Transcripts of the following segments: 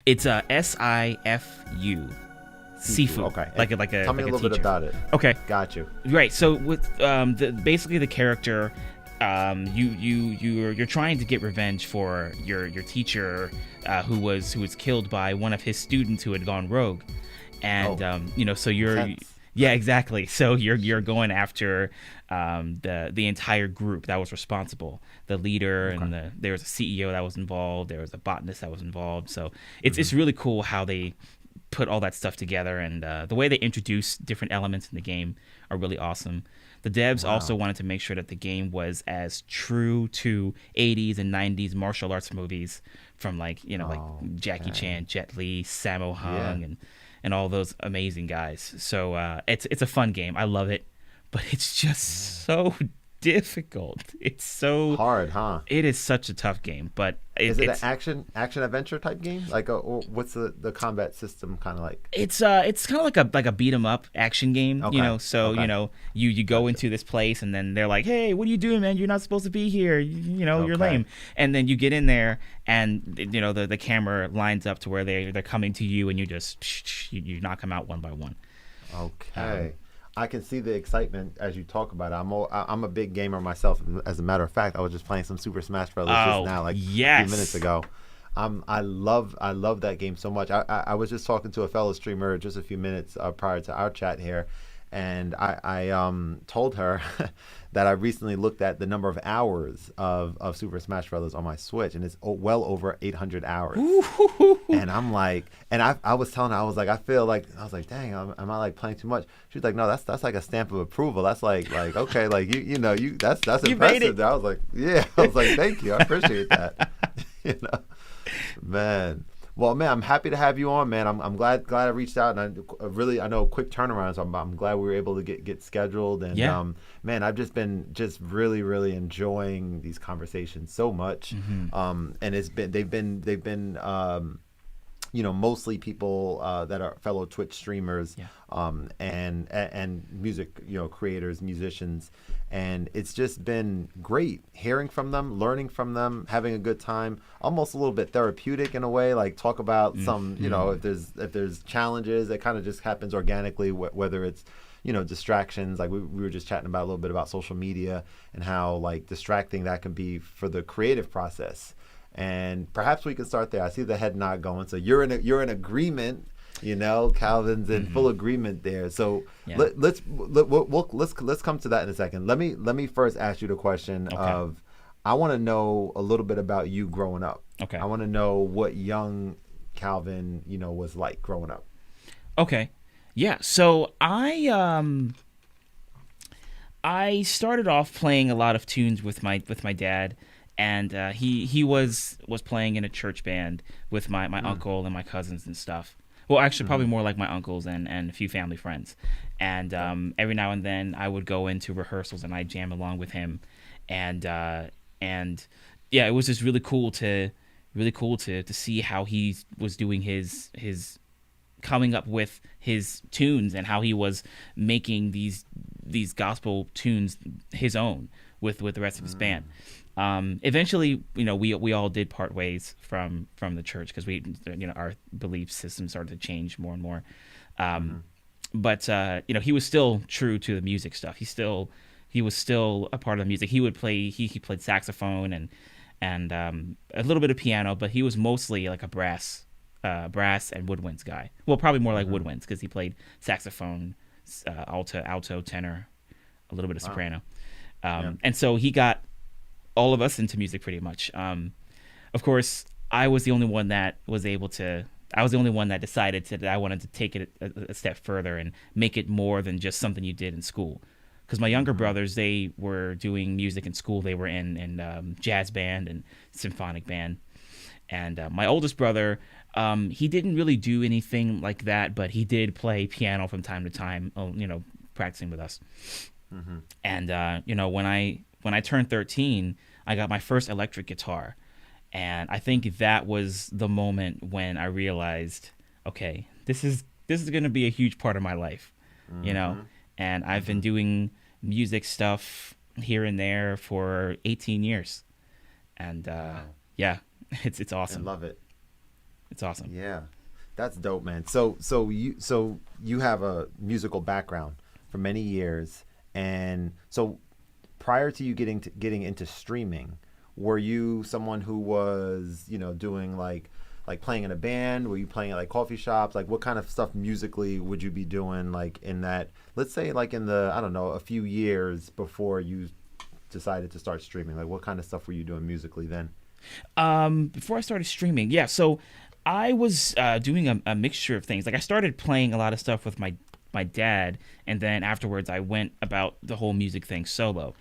It's a Sifu. Sifu. Okay. Like a Tell me like a little bit teacher. about it. Okay. Got you. Right. So with basically the character, you're trying to get revenge for your teacher, who was killed by one of his students who had gone rogue, and so you're Intense. yeah, exactly. So you're going after the entire group that was responsible, the leader, Okay. and there was a CEO that was involved, there was a botanist that was involved. So it's really cool how they put all that stuff together, and the way they introduce different elements in the game are really awesome. The devs also wanted to make sure that the game was as true to 80s and 90s martial arts movies from like Jackie Chan, Jet Li, Sammo Hung, and all those amazing guys. So it's a fun game. I love it, but it's just so difficult. It's so Hard, huh? It is such a tough game, but Is it it's an action adventure type game? Like, or what's the combat system kind of like? it's kind of like a beat 'em up action game, Okay. So Okay. you go into this place and then they're like, hey, what are you doing, man? You're not supposed to be here. You're Okay. lame. And then you get in there and the camera lines up to where they're coming to you and you just you knock them out one by one. Okay. I can see the excitement as you talk about it. I'm a big gamer myself. As a matter of fact, I was just playing some Super Smash Bros. Just now, like yes. a few minutes ago. I love that game so much. I was just talking to a fellow streamer just a few minutes prior to our chat here, and I told her that I recently looked at the number of hours of Super Smash Bros. On my Switch, and it's well over 800 hours. And I'm like, and I was telling her, I was like, dang, am I like playing too much? She was like, no, that's like a stamp of approval. That's like okay, like you that's You impressive. made it. I was like, yeah, I was like, thank you, I appreciate that. you know, man. Well, man, I'm happy to have you on, man. I'm glad I reached out, and I know a quick turnaround, so I'm glad we were able to get scheduled. And man, I've just been really really enjoying these conversations so much. And they've been mostly people that are fellow Twitch streamers, and music, creators, musicians, and it's just been great hearing from them, learning from them, having a good time, almost a little bit therapeutic in a way. Like talk about some, if there's challenges, it kind of just happens organically, whether it's distractions. Like we were just chatting about a little bit about social media and how like distracting that can be for the creative process. And perhaps we can start there. I see the head nod going. So you're in agreement. Calvin's in full agreement there. So let's come to that in a second. Let me first ask you the question of, I want to know a little bit about you growing up. Okay. I want to know what young Calvin was like growing up. Okay. Yeah. So I started off playing a lot of tunes with my dad. And he was playing in a church band with my uncle and my cousins and stuff. Well, actually, probably more like my uncles and a few family friends. And every now and then, I would go into rehearsals and I'd jam along with him. And it was just really cool to see how he was doing his coming up with his tunes and how he was making these gospel tunes his own with the rest of his band. Eventually, we all did part ways from the church because our belief system started to change more and more. But he was still true to the music stuff. He was still a part of the music. He would play. He played saxophone and a little bit of piano, but he was mostly like a brass and woodwinds guy. Well, probably more like woodwinds because he played saxophone, alto, tenor, a little bit of soprano. And so he got all of us into music pretty much. Of course, I was the only one that decided that I wanted to take it a step further and make it more than just something you did in school. Because my younger brothers, they were doing music in school. They were in jazz band and symphonic band. And my oldest brother, he didn't really do anything like that, but he did play piano from time to time, practicing with us. And when I turned 13, I got my first electric guitar. And I think that was the moment when I realized, okay, this is going to be a huge part of my life, And I've been doing music stuff here and there for 18 years. And it's awesome. I love it. It's awesome. Yeah, that's dope, man. So you have a musical background for many years, and so prior to you getting into streaming, were you someone who was doing like playing in a band? Were you playing at like coffee shops? Like what kind of stuff musically would you be doing like in that? Let's say like in the I don't know a few years before you decided to start streaming. Like what kind of stuff were you doing musically then? Before I started streaming, yeah. So I was doing a mixture of things. Like I started playing a lot of stuff with my dad, and then afterwards I went about the whole music thing solo,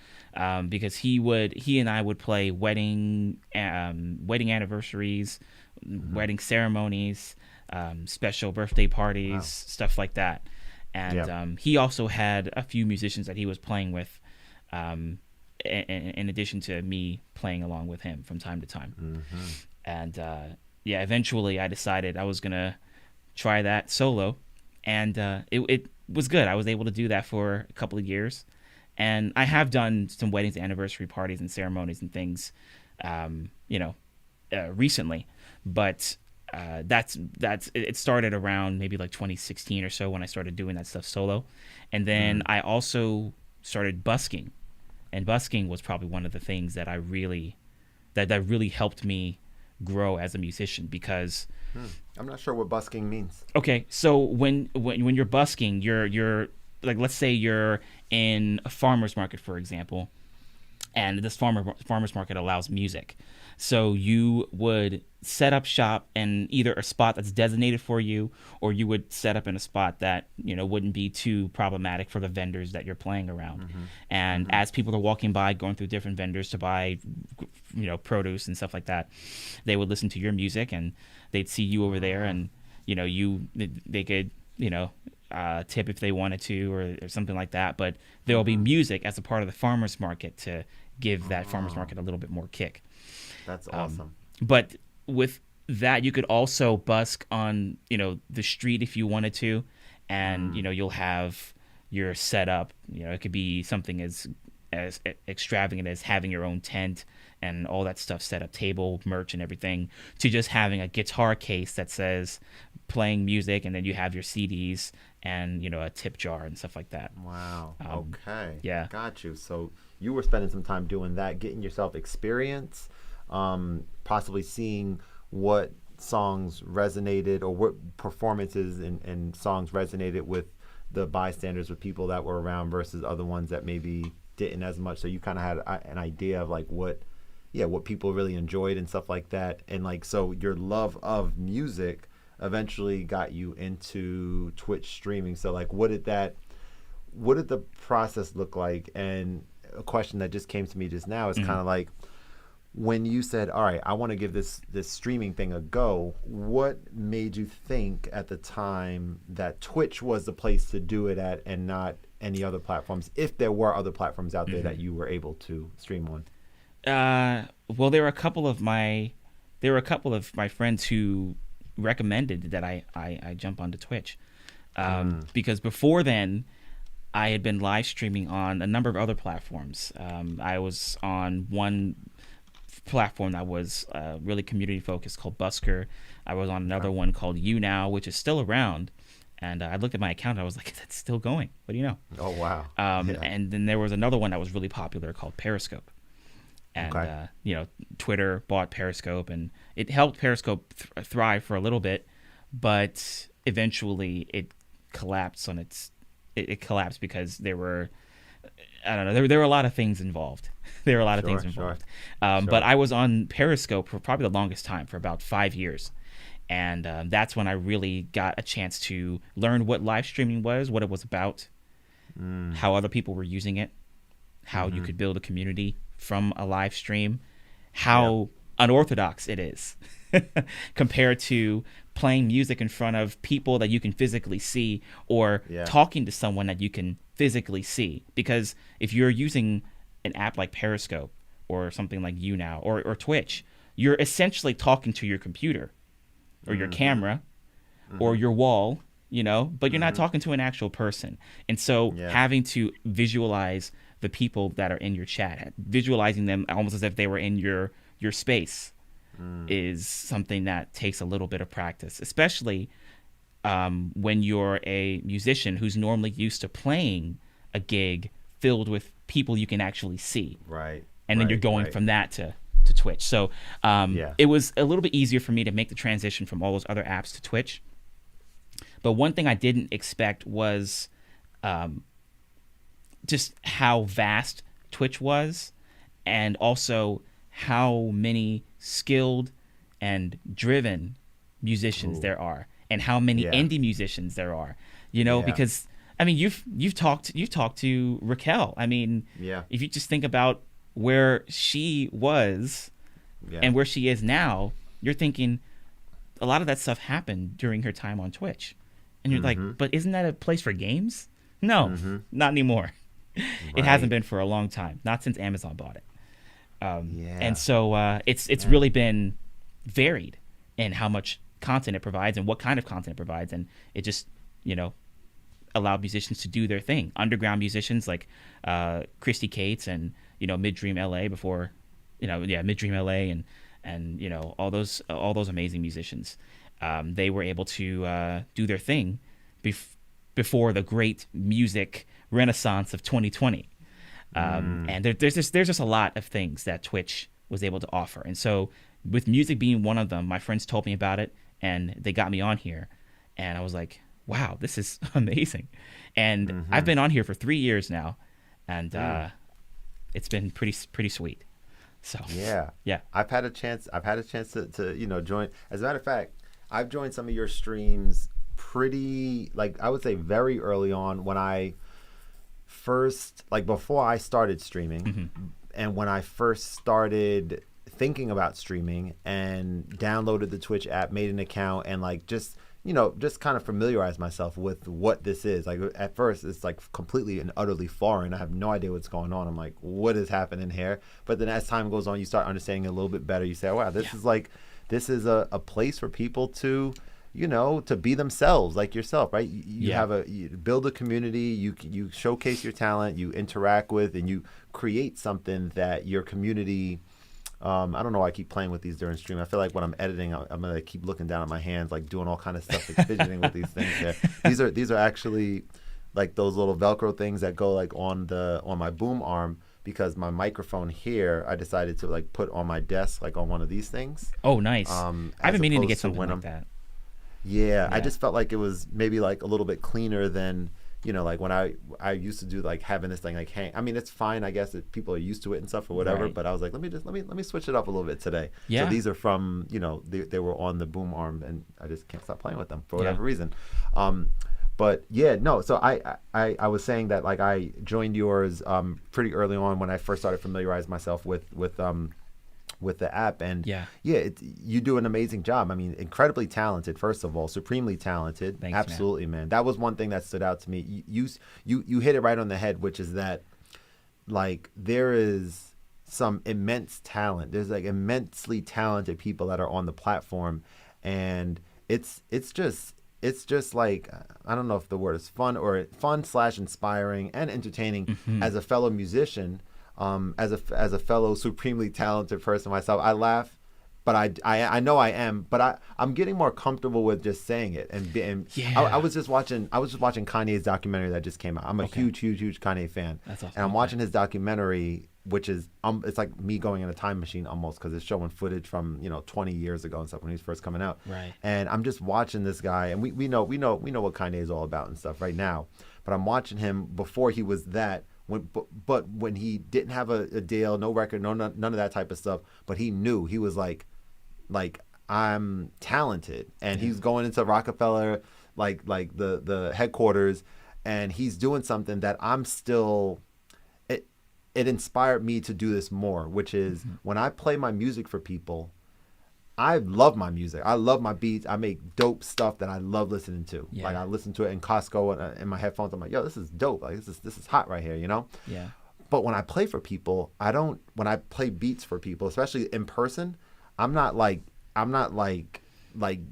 because he and I would play wedding anniversaries, wedding ceremonies, special birthday parties, Wow. stuff like that. And Yep. he also had a few musicians that he was playing with. In addition to me playing along with him from time to time. Mm-hmm. And yeah, eventually I decided I was going to try that solo. And it was good. I was able to do that for a couple of years. And I have done some weddings, anniversary parties, and ceremonies and things, recently. But it started around maybe like 2016 or so when I started doing that stuff solo. And then I also started busking. And busking was probably one of the things that that really helped me grow as a musician because I'm not sure what busking means. okay, so when you're busking, you're like, let's say you're in a farmer's market, for example, and this farmer's market allows music. So you would set up shop in either a spot that's designated for you, or you would set up in a spot that wouldn't be too problematic for the vendors that you're playing around. And as people are walking by, going through different vendors to buy, produce and stuff like that, they would listen to your music and they'd see you over there, and they could tip if they wanted to, or something like that. But there will be music as a part of the farmer's market to give that farmer's market a little bit more kick. That's awesome. But with that, you could also busk on, the street if you wanted to, and you'll have your setup. It could be something as extravagant as having your own tent and all that stuff set up, table, merch, and everything, to just having a guitar case that says playing music, and then you have your CDs and a tip jar and stuff like that. Wow. Okay. Yeah. Got you. So you were spending some time doing that, getting yourself experience, possibly seeing what songs resonated or what performances and songs resonated with the bystanders, with people that were around versus other ones that maybe didn't as much. So you kind of had an idea of like what people really enjoyed and stuff like that. And like, so your love of music eventually got you into Twitch streaming. So like, what did the process look like? And a question that just came to me just now is kind of like, when you said, all right, I want to give this streaming thing a go, what made you think at the time that Twitch was the place to do it at and not any other platforms, if there were other platforms out there that you were able to stream on? Well, there were a couple of my friends who recommended that I jump onto Twitch, because before then I had been live streaming on a number of other platforms. I was on one platform that was really community focused called Busker. I was on another one called YouNow, which is still around. And I looked at my account. I was like, that's still going. What do you know? Oh, wow. And then there was another one that was really popular called Periscope. And, Twitter bought Periscope, and it helped Periscope thrive for a little bit. But eventually it collapsed it collapsed because there were, I don't know, there were a lot of things involved. There were a lot of things involved. But I was on Periscope for probably the longest time, for about 5 years. And that's when I really got a chance to learn what live streaming was, what it was about, how other people were using it, how you could build a community from a live stream, how unorthodox it is compared to playing music in front of people that you can physically see, or talking to someone that you can physically see. Because if you're using an app like Periscope or something like YouNow or Twitch, you're essentially talking to your computer or your camera or your wall, but you're not talking to an actual person. And so having to visualize the people that are in your chat, visualizing them almost as if they were in your space, is something that takes a little bit of practice, especially when you're a musician who's normally used to playing a gig filled with people you can actually see. Right. And then you're going right. from that to Twitch. So it was a little bit easier for me to make the transition from all those other apps to Twitch. But one thing I didn't expect was just how vast Twitch was, and also how many skilled and driven musicians there are, and how many indie musicians there are. You know, because I mean, you've talked to Raquel. I mean, if you just think about where she was and where she is now, you're thinking a lot of that stuff happened during her time on Twitch, and you're like, but isn't that a place for games? No, not anymore. It hasn't been for a long time, not since Amazon bought it. And so it's really been varied in how much content it provides and what kind of content it provides, and it just, you know, allowed musicians to do their thing. Underground musicians like Christy Cates and, you know, Midstream LA before, you know, Midstream LA and you know, all those amazing musicians. They were able to do their thing before the great music renaissance of 2020. And there's just a lot of things that Twitch was able to offer. And so with music being one of them, my friends told me about it and they got me on here, and I was like, wow, this is amazing. And I've been on here for 3 years now, and it's been pretty sweet. So yeah, I've had a chance to you know, join. As a matter of fact, I've joined some of your streams pretty, like, I would say very early on, when I first, like, before I started streaming, and when I first started thinking about streaming and downloaded the Twitch app, made an account, and like just, you know, just kind of familiarize myself with what this is. Like, at first it's like completely and utterly foreign. I have no idea what's going on. I'm like, what is happening here? But then as time goes on, you start understanding it a little bit better. You say, wow, this is a place for people to, you know, to be themselves, like yourself, right? You build a community, you showcase your talent, you interact with, and you create something that your community, I don't know why I keep playing with these during stream. I feel like when I'm editing, I'm gonna keep looking down at my hands, like doing all kind of stuff, like fidgeting with these things there. These are actually like those little Velcro things that go like on my boom arm, because my microphone here, I decided to like put on my desk, like on one of these things. Oh, nice. I've been meaning to get something like that. Yeah, I just felt like it was maybe like a little bit cleaner than, you know, like when I used to do like having this thing like hang. I mean, it's fine, I guess, if people are used to it and stuff or whatever. Right. But I was like, let me switch it up a little bit today. Yeah. So these are from, you know, they were on the boom arm, and I just can't stop playing with them for whatever reason. But yeah, no. So I was saying that like I joined yours pretty early on when I first started familiarizing myself with the app, and you do an amazing job. I mean, incredibly talented, first of all, supremely talented. Thanks, absolutely, man. That was one thing that stood out to me. You hit it right on the head, which is that like there is some immense talent. There's like immensely talented people that are on the platform, and it's just like, I don't know if the word is fun or fun/inspiring and entertaining as a fellow musician. As a fellow supremely talented person myself, I laugh, but I know I am, but I'm getting more comfortable with just saying it. I was just watching Kanye's documentary that just came out. I'm a huge Kanye fan. That's awesome. And I'm watching his documentary, which is it's like me going in a time machine almost, because it's showing footage from, you know, 20 years ago and stuff when he was first coming out. Right. And I'm just watching this guy, and we know what Kanye is all about and stuff right now. But I'm watching him before he was that. But when he didn't have a deal, no record, none of that type of stuff, but he knew, he was like I'm talented, and he's going into Rockefeller, like the headquarters, and he's doing something that I'm still. It inspired me to do this more, which is when I play my music for people. I love my music. I love my beats. I make dope stuff that I love listening to. Yeah. Like I listen to it in Costco and in my headphones. I'm like, yo, this is dope. Like this is hot right here, you know? Yeah. But when I play for people, when I play beats for people, especially in person, I'm not like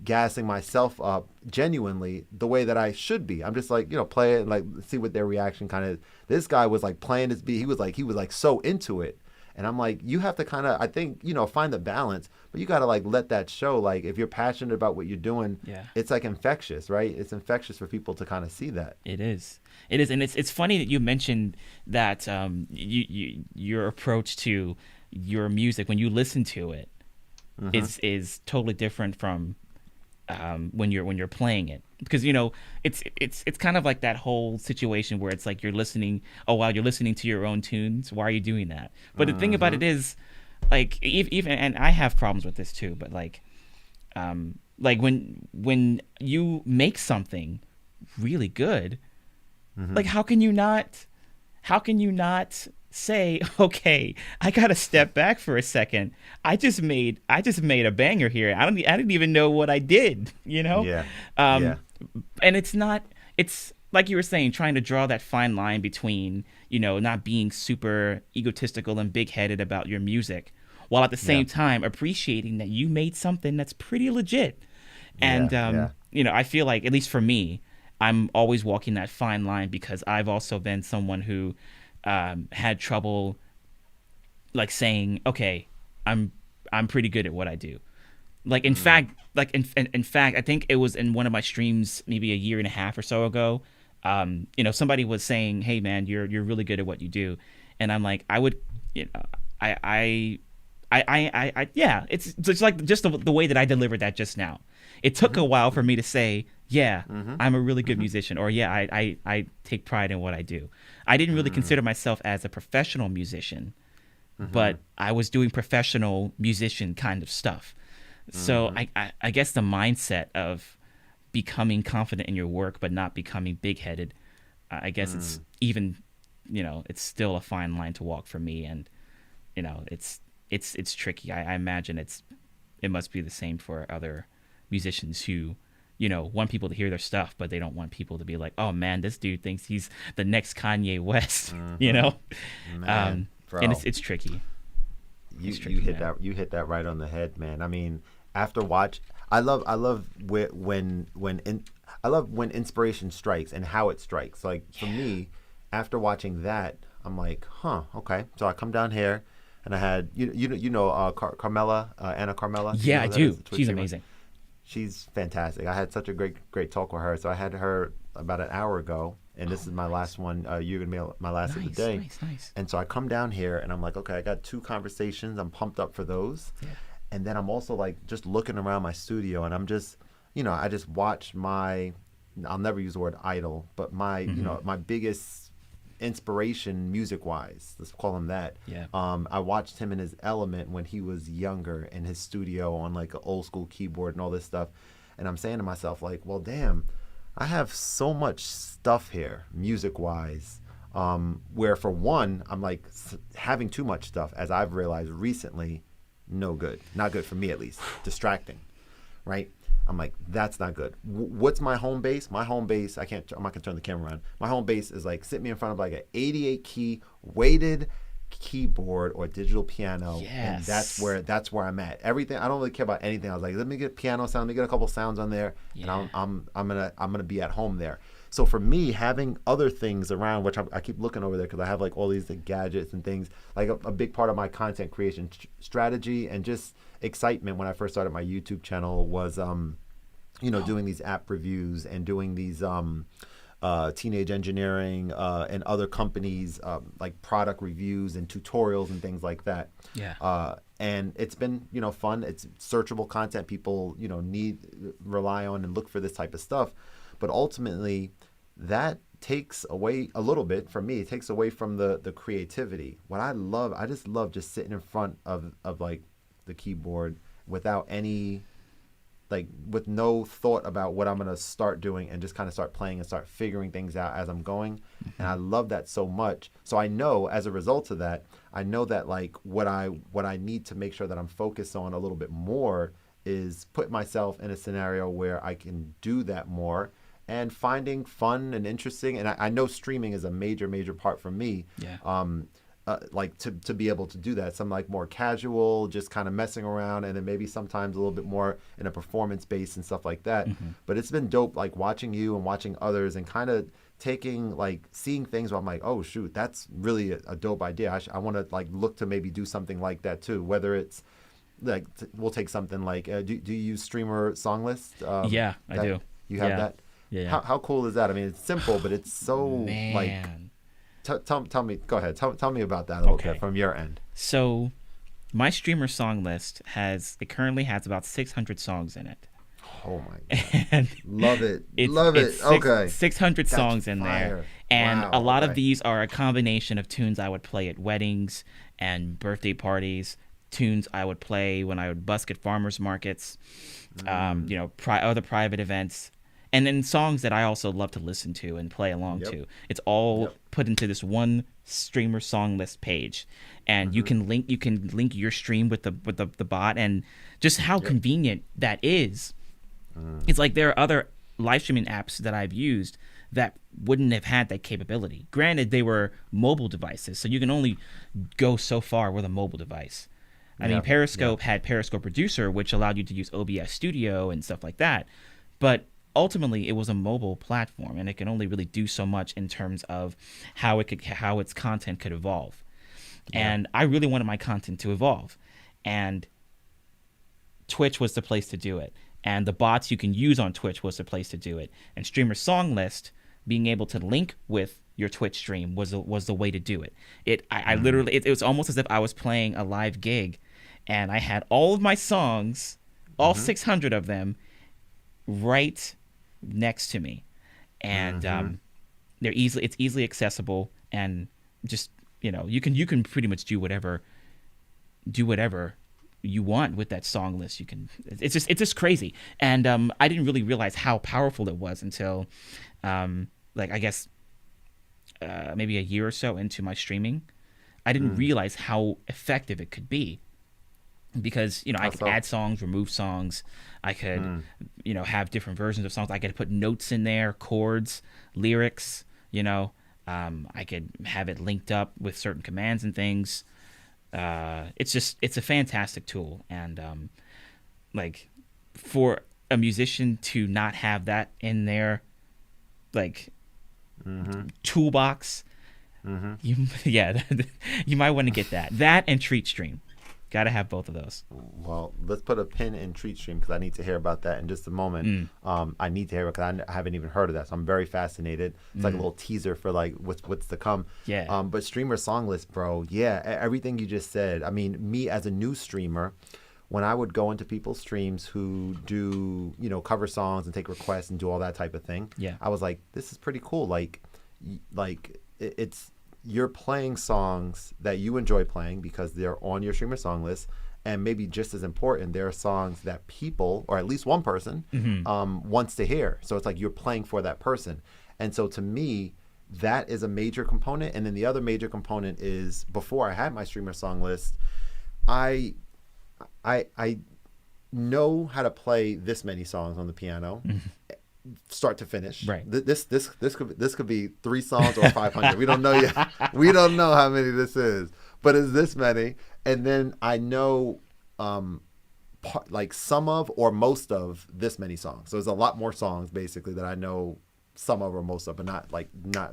gassing myself up genuinely the way that I should be. I'm just like, you know, play it and like see what their reaction kind of is. This guy was like playing his beat. He was like so into it. And I'm like, you have to kind of, I think, find the balance, but you got to like let that show. Like if you're passionate about what you're doing, Yeah. it's like infectious, right? It's infectious for people to kind of see that. It is. It is, and it's funny that you mentioned that your approach to your music when you listen to it is totally different from when you're playing it, because it's kind of like that whole situation where it's like you're listening. Oh wow, you're listening to your own tunes. Why are you doing that? But the thing about it is, like even and I have problems with this too. But like when you make something really good, like how can you not say, okay, I gotta step back for a second. I just made a banger here. I didn't even know what I did, Yeah. And it's like you were saying, trying to draw that fine line between not being super egotistical and big-headed about your music, while at the same time appreciating that you made something that's pretty legit. And I feel like, at least for me, I'm always walking that fine line, because I've also been someone who had trouble like saying, okay, I'm pretty good at what I do. Like in fact, I think it was in one of my streams maybe a year and a half or so ago. Somebody was saying, "Hey man, you're really good at what you do," and I'm like, yeah, it's like just the way that I delivered that just now. It took a while for me to say, yeah, I'm a really good musician, or yeah, I take pride in what I do. I didn't really consider myself as a professional musician, but I was doing professional musician kind of stuff. So I guess the mindset of becoming confident in your work but not becoming big-headed, I guess it's even, it's still a fine line to walk for me, and it's tricky. I imagine it must be the same for other musicians who want people to hear their stuff, but they don't want people to be like, oh man, this dude thinks he's the next Kanye West. Man, bro. And it's tricky. You hit that right on the head, man. I mean, I love when inspiration strikes and how it strikes. Like for me, after watching that, I'm like, okay. So I come down here, and I had Carmela, Anna Carmela. Yeah, I do. She's amazing. She's fantastic. I had such a great talk with her. So I had her about an hour ago, and this is my last one. You're gonna be my last of the day. Nice. And so I come down here, and I'm like, okay, I got 2 conversations. I'm pumped up for those. Yeah. And then I'm also like just looking around my studio, and I'm just, I just watch I'll never use the word idol, but my my biggest inspiration music-wise, let's call him that. Yeah. I watched him in his element when he was younger in his studio on like an old school keyboard and all this stuff. And I'm saying to myself, like, well, damn, I have so much stuff here music-wise, where for one, I'm like having too much stuff, as I've realized recently, not good for me, at least. Distracting, right? I'm like, that's not good. What's my home base? My home base, I'm not gonna turn the camera on. My home base is like, sit me in front of like an 88 key weighted keyboard or digital piano. Yes. And that's where I'm at. Everything, I don't really care about anything. I was like, let me get piano sound, let me get a couple sounds on there, and I'm gonna be at home there. So for me, having other things around, which I keep looking over there because I have like all these gadgets and things, like a big part of my content creation strategy and just excitement when I first started my YouTube channel was, doing these app reviews and doing these teenage engineering and other companies like product reviews and tutorials and things like that. Yeah. And it's been fun. It's searchable content people rely on and look for this type of stuff. But ultimately, that takes away a little bit from me. It takes away from the creativity. What I love, I just love just sitting in front of like the keyboard without any, like with no thought about what I'm gonna start doing and just kind of start playing and start figuring things out as I'm going. And I love that so much. So I know as a result of that, I know that like what I need to make sure that I'm focused on a little bit more is put myself in a scenario where I can do that more. And finding fun and interesting, and I know streaming is a major part for me. Yeah. like to be able to do that. Some like more casual, just kind of messing around, and then maybe sometimes a little bit more in a performance base and stuff like that. But it's been dope, like watching you and watching others and kind of taking like seeing things where I'm like, oh shoot, that's really a dope idea. I want to like look to maybe do something like that too. Whether it's like we'll take something like do you use streamer song list? Yeah, I do. You have that? Yeah. How cool is that? I mean, it's simple, but it's so Man. like. Tell me. Go ahead. Tell me about that a little bit from your end. So, my streamer song list currently has about 600 songs in it. Oh my god! And love it. Love it. Okay. 600 That's songs in fire. there, and Wow, a lot of okay. these are a combination of tunes I would play at weddings and birthday parties, tunes I would play when I would busk at farmers markets, other private events. And then songs that I also love to listen to and play along to. It's all put into this one streamer song list page, and you can link your stream with the bot, and just how convenient that is. It's like there are other live streaming apps that I've used that wouldn't have had that capability. Granted, they were mobile devices, so you can only go so far with a mobile device. I mean, Periscope had Periscope Reducer, which allowed you to use OBS Studio and stuff like that, but ultimately it was a mobile platform, and it can only really do so much in terms of how its content could evolve. And I really wanted my content to evolve, and Twitch was the place to do it, and the bots you can use on Twitch was the place to do it, and streamer song list, being able to link with your Twitch stream was the way to do it. I literally it was almost as if I was playing a live gig, and I had all of my songs, all 600 of them, right next to me, and it's easily accessible, and just you can pretty much do whatever you want with that song list. It's just crazy, and I didn't really realize how powerful it was until like I guess maybe a year or so into my streaming. I didn't realize how effective it could be, because I could add songs, remove songs. I could have different versions of songs. I could put notes in there, chords, lyrics. I could have it linked up with certain commands and things. It's a fantastic tool, and like for a musician to not have that in their like toolbox, you might want to get that and Treat Stream. Got to have both of those. Well, let's put a pin in Treat Stream, because I need to hear about that in just a moment. I need to hear it because I haven't even heard of that, so I'm very fascinated. It's like a little teaser for like what's to come. Yeah. But streamer song list, bro. Yeah, everything you just said. I mean, me as a new streamer, when I would go into people's streams who do cover songs and take requests and do all that type of thing, I was like, this is pretty cool. Like it's. You're playing songs that you enjoy playing because they're on your streamer song list, and maybe just as important, there are songs that people, or at least one person, wants to hear. So it's like you're playing for that person. And so to me, that is a major component. And then the other major component is, before I had my streamer song list, I know how to play this many songs on the piano. Start to finish. Right. This could be 3 songs or 500. We don't know yet. We don't know how many this is, but it's this many. And then I know like some of or most of this many songs. So there's a lot more songs basically that I know some of or most of, but not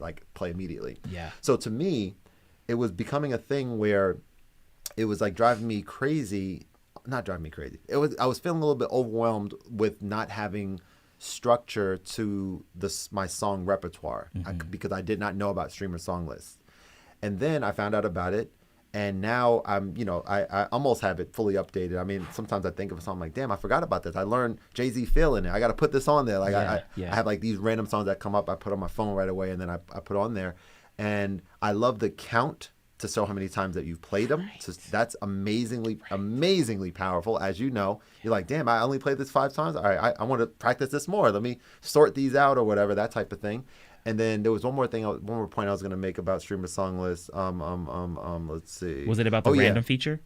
like play immediately. Yeah. So to me, it was becoming a thing where it was like driving me crazy. Not driving me crazy. I was feeling a little bit overwhelmed with not having structure to my song repertoire, because I did not know about streamer song lists. And then I found out about it, and now I almost have it fully updated. I mean, sometimes I think of a song like, damn, I forgot about this. I learned Jay-Z Feel in it. I got to put this on there. Like I have like these random songs that come up. I put on my phone right away, and then I put on there. And I love the count to show how many times that you've played them. Right. So that's amazingly powerful. As you know, you're like, damn, I only played this 5 times. All right, I want to practice this more. Let me sort these out or whatever, that type of thing. And then there was one more point I was going to make about streamer song lists. Let's see. Was it about the random feature?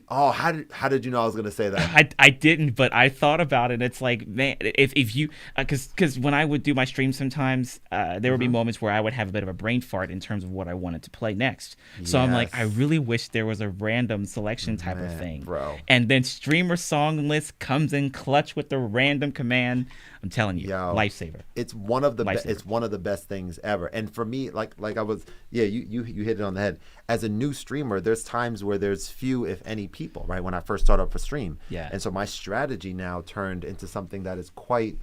Oh, how did you know I was gonna say that? I didn't, but I thought about it. It's like, man, if you, because when I would do my stream sometimes, there would be moments where I would have a bit of a brain fart in terms of what I wanted to play next. So I'm like, I Yes. really wish there was a random selection type of Man, thing. bro. And then streamer song list comes in clutch with the random command. I'm telling you, Yo, lifesaver. it's one of the Lifesaver. it's one of the best things ever. And for me, like I was, yeah, you hit it on the head. As a new streamer, there's times where there's few, if any, people, right? When I first start up a stream, Yeah. And so my strategy now turned into something that is quite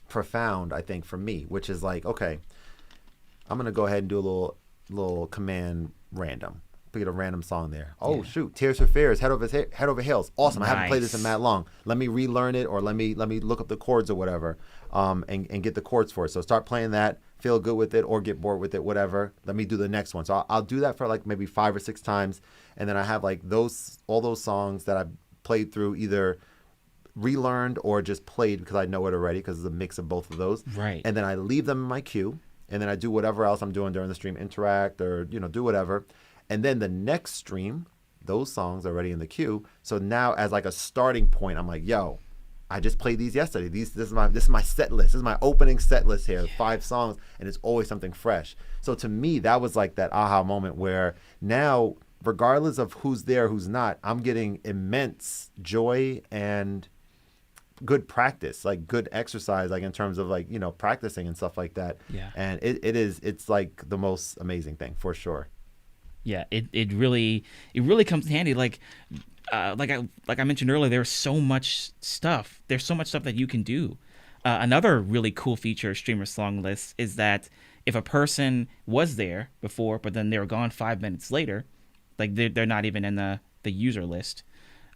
profound, I think, for me, which is like, okay, I'm gonna go ahead and do a little command random. Get a random song there. Oh shoot, Tears for Fears, Head Over Heels. Awesome. I haven't played this in that long. Let me relearn it, or let me look up the chords or whatever, and get the chords for it. So start playing that, feel good with it, or get bored with it, whatever. Let me do the next one. So I'll do that for like maybe 5 or 6 times, and then I have like all those songs that I've played through, either relearned or just played because I know it already, because it's a mix of both of those. Right. And then I leave them in my queue, and then I do whatever else I'm doing during the stream, interact or do whatever. And then the next stream, those songs are already in the queue. So now, as like a starting point, I'm like, yo, I just played these yesterday. This is my set list. This is my opening set list here. 5 songs, and it's always something fresh. So to me, that was like that aha moment where now, regardless of who's there, who's not, I'm getting immense joy and good practice, like good exercise, like in terms of like practicing and stuff like that. Yeah. And it's like the most amazing thing for sure. Yeah, it really comes in handy. Like I mentioned earlier, there's so much stuff. There's so much stuff that you can do. Another really cool feature of streamer song lists is that if a person was there before, but then they were gone 5 minutes later, like they're not even in the user list,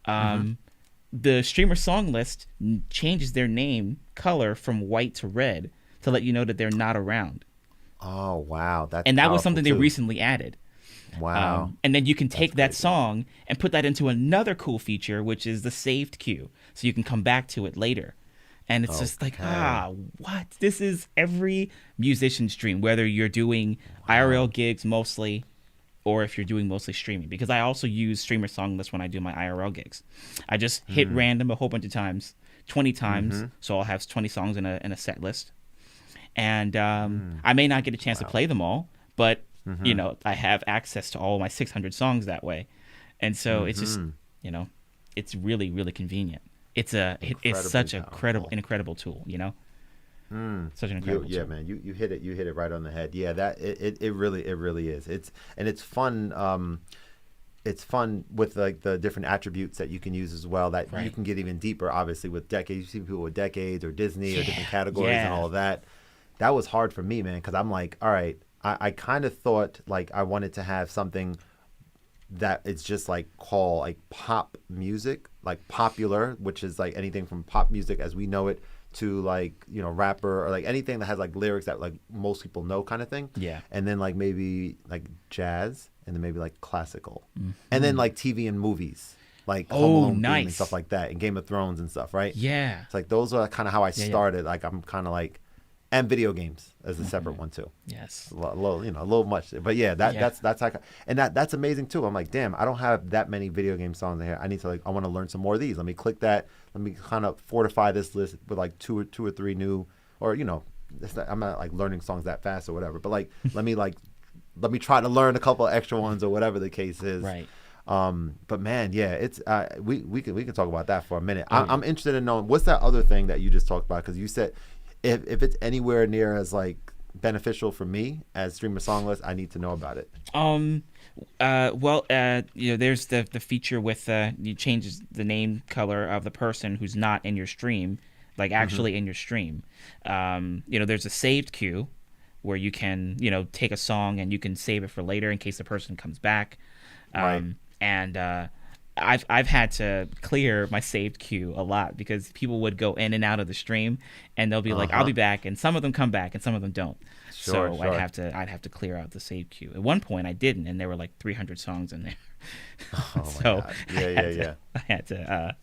the streamer song list changes their name color from white to red to let you know that they're not around. Oh wow, that was something they recently added. Wow. And then you can take that song and put that into another cool feature, which is the saved queue. So you can come back to it later. And it's just like, what? This is every musician's dream, whether you're doing IRL gigs mostly or if you're doing mostly streaming. Because I also use streamer song lists when I do my IRL gigs. I just hit random a whole bunch of times, 20 times. So I'll have 20 songs in a set list. And I may not get a chance to play them all, but I have access to all my 600 songs that way. And so it's just, it's really, really convenient. It's such an incredible tool, Such an incredible tool. Yeah, man, you hit it right on the head. Yeah, that it really is. It's fun. It's fun with like the different attributes that you can use as well, that you can get even deeper, obviously, with decades. You see people with decades or Disney or different categories and all of that. That was hard for me, man, because I'm like, all right, I kind of thought like I wanted to have something that it's just like call like pop music, like popular, which is like anything from pop music as we know it to like, rapper, or like anything that has like lyrics that like most people know, kind of thing. Yeah. And then like maybe like jazz, and then maybe like classical. And then like TV and movies, like Home Alone theme and stuff like that, and Game of Thrones and stuff, right? Yeah. It's like those are kind of how I started. Like I'm kind of like, and video games as a separate one too. Yes. A little much, but that's like, and that's amazing too. I'm like, damn, I don't have that many video game songs in here. I need to I want to learn some more of these. Let me click that. Let me kind of fortify this list with like two or three new, or I'm not like learning songs that fast or whatever. But like, let me try to learn a couple of extra ones or whatever the case is. Right. But man, yeah, it's we can talk about that for a minute. I'm interested in knowing what's that other thing that you just talked about, because you said if it's anywhere near as like beneficial for me as streamer song list, I need to know about it. There's the feature with you changes the name color of the person who's not in your stream, like actually in your stream. There's a saved queue where you can take a song and you can save it for later in case the person comes back. And I've had to clear my saved queue a lot because people would go in and out of the stream, and they'll be like, "I'll be back," and some of them come back and some of them don't. Sure. I'd have to clear out the saved queue. At one point, I didn't, and there were like 300 songs in there. So I had to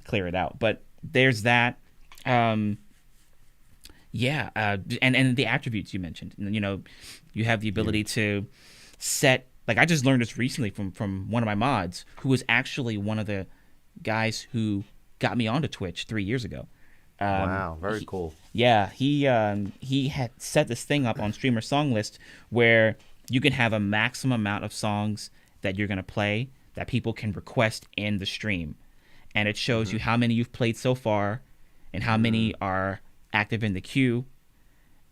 clear it out. But there's that. And the attributes you mentioned. You have the ability to set Like I just learned this recently from one of my mods, who was actually one of the guys who got me onto Twitch 3 years ago. Wow, very cool. Yeah, he had set this thing up on Streamer Song List where you can have a maximum amount of songs that you're gonna play that people can request in the stream, and it shows you how many you've played so far, and how many are active in the queue.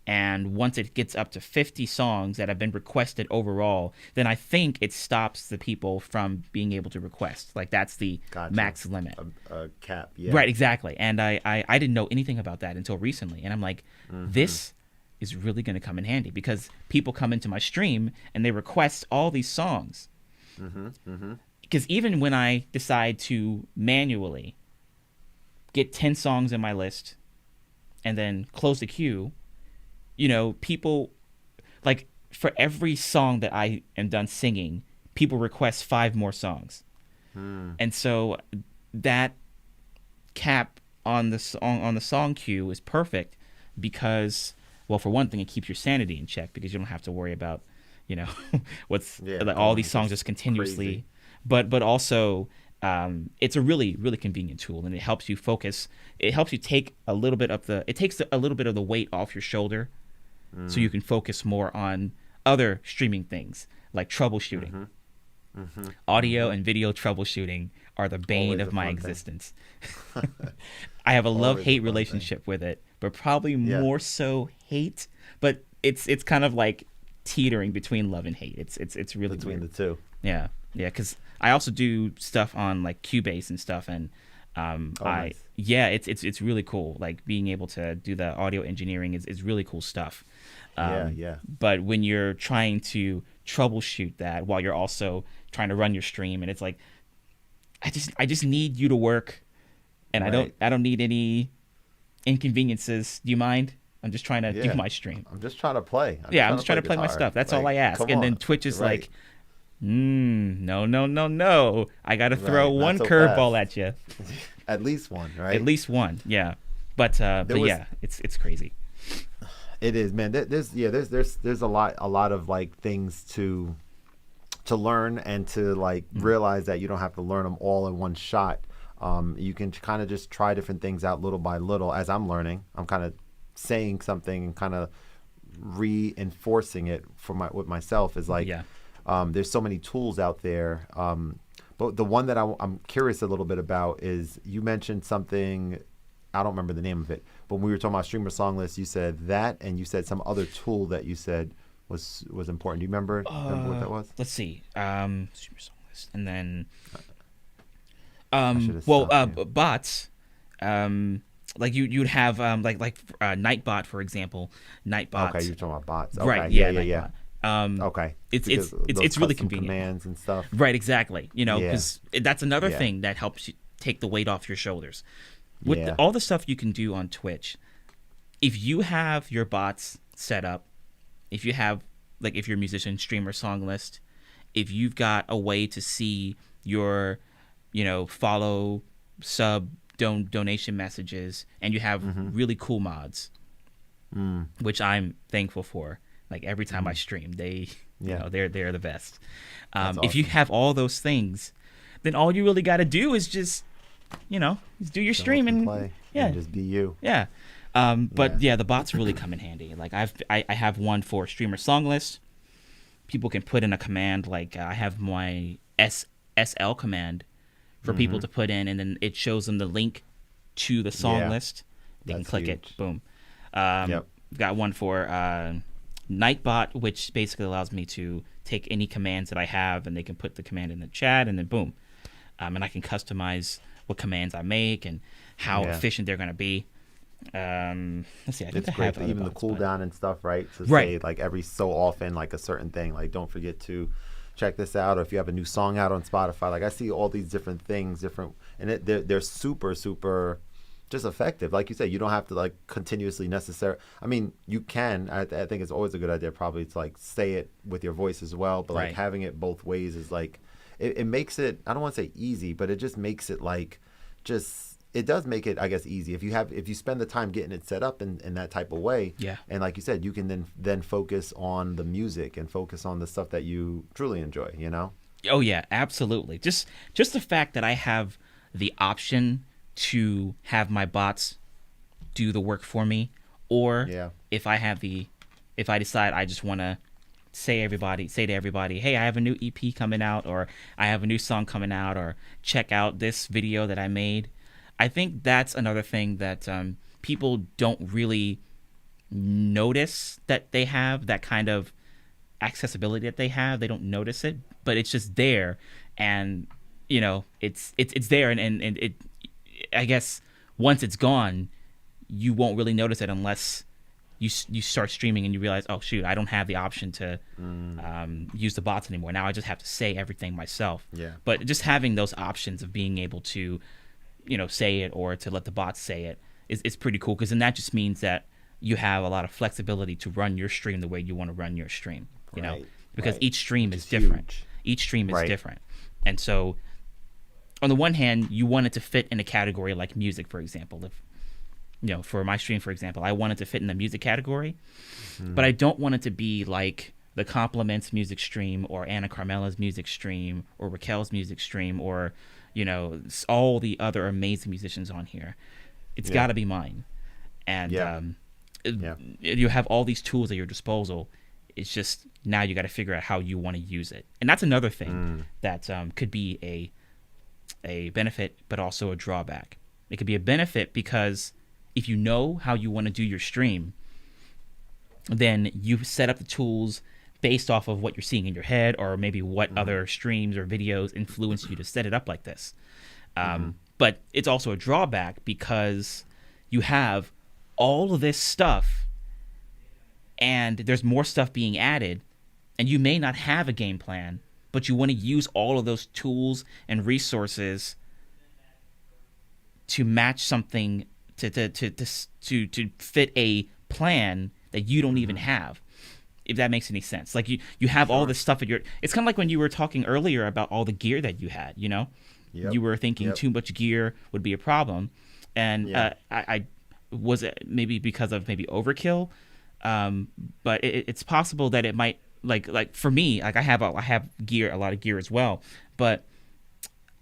And once it gets up to 50 songs that have been requested overall, then I think it stops the people from being able to request. Like that's the max limit. A cap, yeah. Right, exactly. And I didn't know anything about that until recently. And I'm like, this is really going to come in handy, because people come into my stream and they request all these songs. Because even when I decide to manually get 10 songs in my list and then close the queue, you know, people, like, for every song that I am done singing, people request 5 more songs. And so that cap on the song queue is perfect because, well, for one thing, it keeps your sanity in check, because you don't have to worry about, you know, what's like, all these songs just continuously. Crazy. But also, it's a really, really convenient tool, and it helps you focus. It helps you take a little bit of it takes a little bit of the weight off your shoulder, so you can focus more on other streaming things like troubleshooting. Audio and video troubleshooting are the bane of my existence. I have a love-hate relationship with it, but probably more so hate. But it's kind of like teetering between love and hate. It's really between weird. the two. Yeah, because I also do stuff on like Cubase and stuff, and nice. It's really cool. Like being able to do the audio engineering is really cool stuff. But when you're trying to troubleshoot that while you're also trying to run your stream, and it's like, I just need you to work, and I don't need any inconveniences. Do you mind? I'm just trying to do my stream. I'm just trying to play. I'm just trying to play my stuff. That's all I ask. And then Twitch is like, no. I got to throw one curveball at you. At least one, right? At least one, yeah. But yeah, it's crazy. It is, man. There's a lot of like things to learn, and to like realize that you don't have to learn them all in one shot. You can kind of just try different things out little by little. As I'm learning, I'm kind of saying something and kind of reinforcing it with myself. Is like, there's so many tools out there. But the one that I'm curious a little bit about is, you mentioned something, I don't remember the name of it, but when we were talking about Streamer Song List, you said that, and you said some other tool that you said was important. Do you remember what that was? Let's see. Streamer Song List, and then bots. Like you'd have like Nightbot, for example. Nightbot. Okay, you're talking about bots. Okay. Right. Yeah. Okay. It's really convenient. Commands and stuff. Right. Exactly. You know, because that's another thing that helps you take the weight off your shoulders. With all the stuff you can do on Twitch, if you have your bots set up, if you have, like, if you're a musician, streamer, song list, if you've got a way to see your, follow, sub, donation messages, and you have really cool mods, which I'm thankful for. Like every time I stream, they're the best. Awesome. If you have all those things, then all you really got to do is just do your stream and play, and just be you. Yeah. But the bots really come in handy. Like I have one for streamer song list. People can put in a command, like I have my SL command for people to put in, and then it shows them the link to the song list. They can click it. Boom. Got one for Nightbot, which basically allows me to take any commands that I have, and they can put the command in the chat, and then boom. And I can customize what commands I make and how efficient they're going to be. Let's see. I think it's great. Even the cooldown and stuff, right? To say like every so often, like a certain thing, like don't forget to check this out. Or if you have a new song out on Spotify, like I see all these different things, and they're super, super just effective. Like you said, you don't have to like continuously I mean, you can. I think it's always a good idea probably to like say it with your voice as well. But like having it both ways is like, it makes it, I don't want to say easy, but it just makes it like just it does make it, I guess, easy if you spend the time getting it set up in that type of way. Yeah. And like you said, you can then focus on the music and focus on the stuff that you truly enjoy. You know. Oh yeah, absolutely. Just the fact that I have the option to have my bots do the work for me, or if I decide I just want to say to everybody, hey, I have a new EP coming out, or I have a new song coming out, or check out this video that I made. I think that's another thing that people don't really notice, that they have that kind of accessibility that they have. They don't notice it, but it's just there, and it's there, and it, I guess once it's gone, you won't really notice it unless you start streaming and you realize, oh shoot, I don't have the option to use the bots anymore. Now I just have to say everything myself. Yeah. But just having those options of being able to, say it or to let the bots say it is pretty cool, because then that just means that you have a lot of flexibility to run your stream the way you want to run your stream. Because each stream is different. Huge. Each stream is different, and so on the one hand, you want it to fit in a category like music, for example. If for my stream, for example, I want it to fit in the music category, but I don't want it to be like the Compliments music stream, or Anna Carmela's music stream, or Raquel's music stream, or all the other amazing musicians on here. It's got to be mine, and you have all these tools at your disposal. It's just now you got to figure out how you want to use it, and that's another thing that could be a benefit, but also a drawback. It could be a benefit because if you know how you want to do your stream, then you set up the tools based off of what you're seeing in your head, or maybe what other streams or videos influence you to set it up like this. But it's also a drawback because you have all of this stuff, and there's more stuff being added, and you may not have a game plan, but you want to use all of those tools and resources to match something to fit a plan that you don't even have, if that makes any sense. Like you have all this stuff at your. It's kind of like when you were talking earlier about all the gear that you had. You were thinking too much gear would be a problem, and I was it maybe because of maybe overkill, but it's possible that it might like for me, like I have gear, a lot of gear as well, but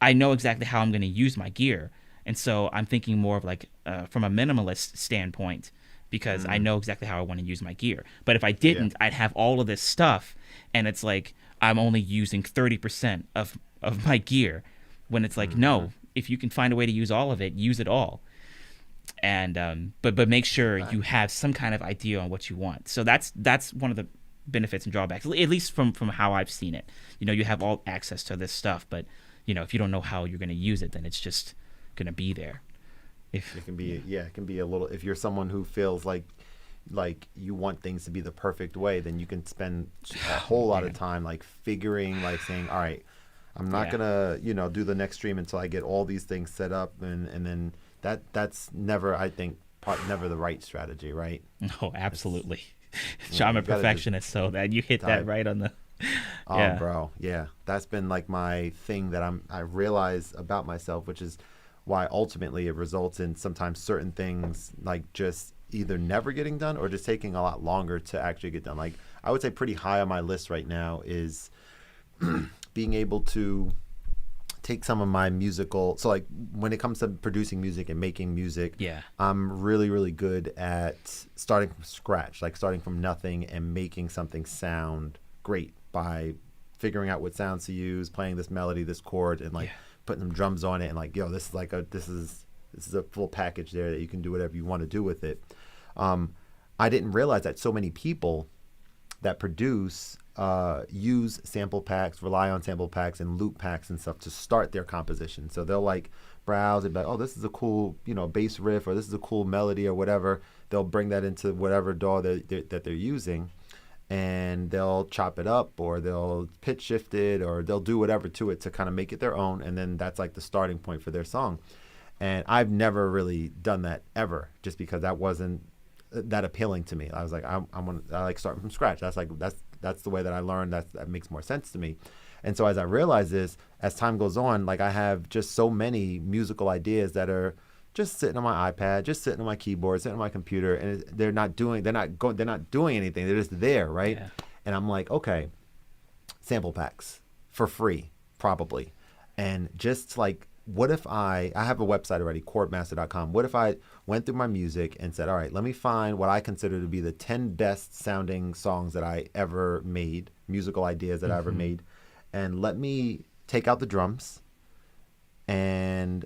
I know exactly how I'm going to use my gear. And so I'm thinking more of like from a minimalist standpoint, because I know exactly how I want to use my gear. But if I didn't, I'd have all of this stuff, and it's like I'm only using 30% of my gear, when it's like, no, if you can find a way to use all of it, use it all. And but make sure you have some kind of idea on what you want. So that's one of the benefits and drawbacks, at least from how I've seen it. You have all access to this stuff, but if you don't know how you're going to use it, then it's just going to be there. It can be a little, if you're someone who feels like you want things to be the perfect way, then you can spend a whole lot of time figuring, saying, all right, I'm not gonna do the next stream until I get all these things set up, and then that's never, I think, never the right strategy, right? Oh, absolutely. I'm a perfectionist, so that you hit that right on the Oh, bro, that's been my thing that I realize about myself, which is why ultimately it results in sometimes certain things just either never getting done or just taking a lot longer to actually get done. I would say pretty high on my list right now is being able to take some of my musical, so when it comes to producing music and making music, I'm really, really good at starting from scratch, starting from nothing and making something sound great by figuring out what sounds to use, playing this melody, this chord, and putting some drums on it, and this is this is a full package there that you can do whatever you want to do with it. I didn't realize that so many people that produce use sample packs, rely on sample packs and loop packs and stuff to start their composition. So they'll browse and be like, oh, this is a cool bass riff, or this is a cool melody, or whatever. They'll bring that into whatever DAW that they're using, and they'll chop it up, or they'll pitch shift it, or they'll do whatever to it to kind of make it their own, and then that's the starting point for their song. And I've never really done that ever, just because that wasn't that appealing to me. I was like, I like starting from scratch. That's the way that I learned. That makes more sense to me. And so as I realize this, as time goes on, I have just so many musical ideas that are just sitting on my iPad, just sitting on my keyboard, sitting on my computer, and they're not doing anything. They're just there, right? Yeah. And I'm like, okay, sample packs for free, probably. And just like, what if I have a website already, Khordmaster.com. What if I went through my music and said, all right, let me find what I consider to be the 10 best sounding songs that I ever made, musical ideas that I ever made, and let me take out the drums and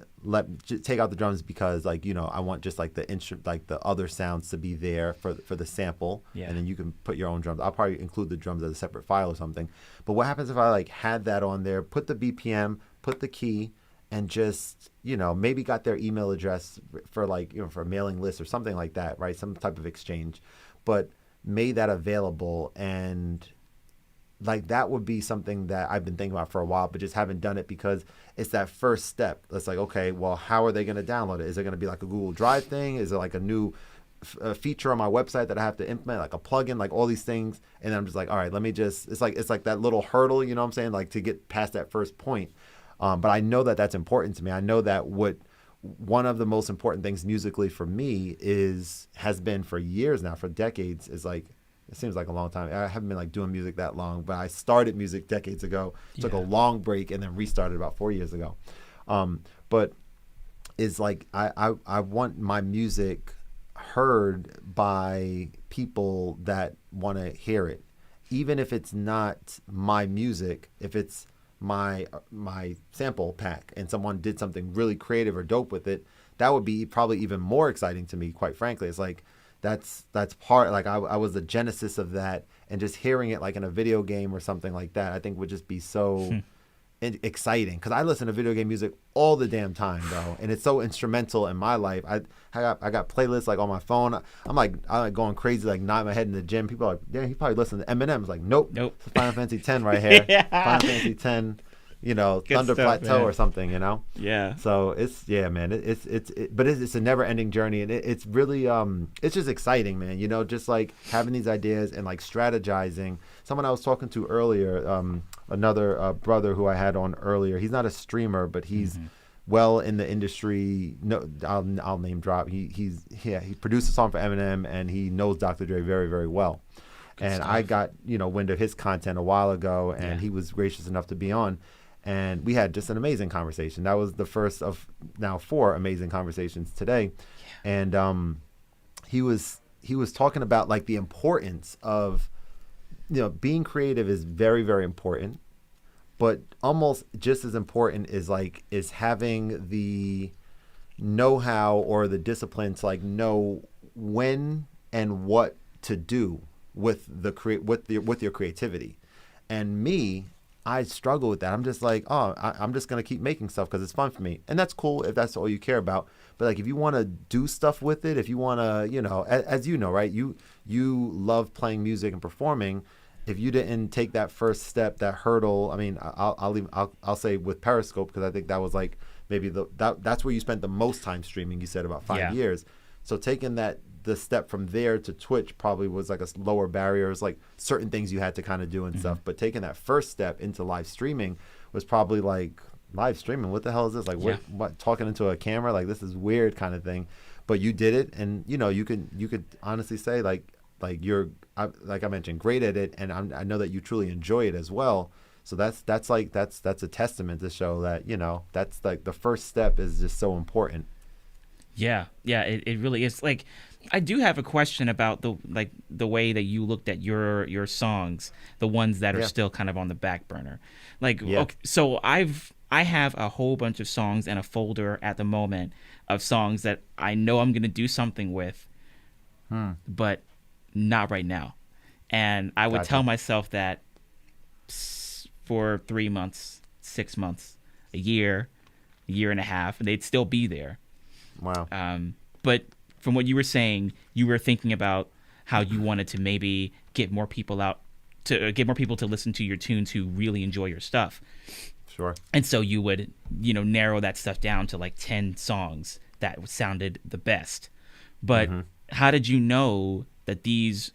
take out the drums because, like, you know, I want just like the other sounds to be there for the sample, and then you can put your own drums. I'll probably include the drums as a separate file or something. But what happens if I like had that on there, put the BPM, put the key, and just, you know, maybe got their email address for, like, you know, for a mailing list or something like that, right? Some type of exchange, but made that available. And like, that would be something that I've been thinking about for a while, but just haven't done it because it's that first step. It's like, okay, well, how are they going to download it? Is it going to be like a Google Drive thing? Is it like a new feature on my website that I have to implement, like a plugin, like all these things? And then I'm just like, all right, let me just, it's like that little hurdle, you know what I'm saying? Like, to get past that first point. But I know that that's important to me. I know that one of the most important things musically for me has been for years now, for decades, is like, it seems like a long time. I haven't been like doing music that long, but I started music decades ago, took a long break, and then restarted about 4 years ago. But it's like, I want my music heard by people that want to hear it, even if it's not my music. If it's my sample pack and someone did something really creative or dope with it, that would be probably even more exciting to me, quite frankly. It's like, that's part, like, I was the genesis of that, and just hearing it like in a video game or something like that, I think would just be so exciting, because I listen to video game music all the damn time, bro, and it's so instrumental in my life. I got playlists like on my phone. I'm like going crazy, like nodding my head in the gym. People are like, yeah, he probably listened to Eminem. It's like, nope. It's Final Fantasy 10 right here. Final Fantasy 10, you know, good Thunder stuff, Plateau, man. Or something, you know. So it's, man, but it's a never ending journey, and it's really it's just exciting, man, you know, just like having these ideas and like strategizing. Someone I was talking to earlier, another brother who I had on earlier, he's not a streamer, but he's well in the industry. No, I'll name drop. He produced a song for Eminem, and he knows Dr. Dre very, very well. Good and stuff. I got, you know, wind of his content a while ago, and he was gracious enough to be on. And we had just an amazing conversation. That was the first of now 4 amazing conversations today. And he was talking about like the importance of, you know, being creative is very, very important, but almost just as important is having the know-how or the discipline to like know when and what to do with your creativity. And me, I struggle with that. I'm just like, I'm just going to keep making stuff because it's fun for me. And that's cool if that's all you care about. But like, if you want to do stuff with it, if you want to, you know, as you know, right, you love playing music and performing. If you didn't take that first step, that hurdle, I mean, I'll say with Periscope, because I think that was like maybe that's where you spent the most time streaming. You said about 5 years. So taking the step from there to Twitch probably was like a lower barrier. It was like certain things you had to kind of do and stuff. But taking that first step into live streaming was probably like, live streaming, what the hell is this? Like, what talking into a camera? Like, this is weird kind of thing. But you did it, and you know, you could honestly say like you're, like I mentioned, great at it, and I know that you truly enjoy it as well. So that's a testament to show that, you know, that's like the first step is just so important. It really is. Like, I do have a question about the way that you looked at your songs, the ones that are still kind of on the back burner. Like, okay, so I have a whole bunch of songs in a folder at the moment of songs that I know I'm going to do something with, but not right now. And I would tell myself that for 3 months, 6 months, a year and a half, and they'd still be there. Wow. But from what you were saying, you were thinking about how you wanted to maybe get more people to listen to your tunes who really enjoy your stuff. Sure. And so you would, you know, narrow that stuff down to like 10 songs that sounded the best. But how did you know that these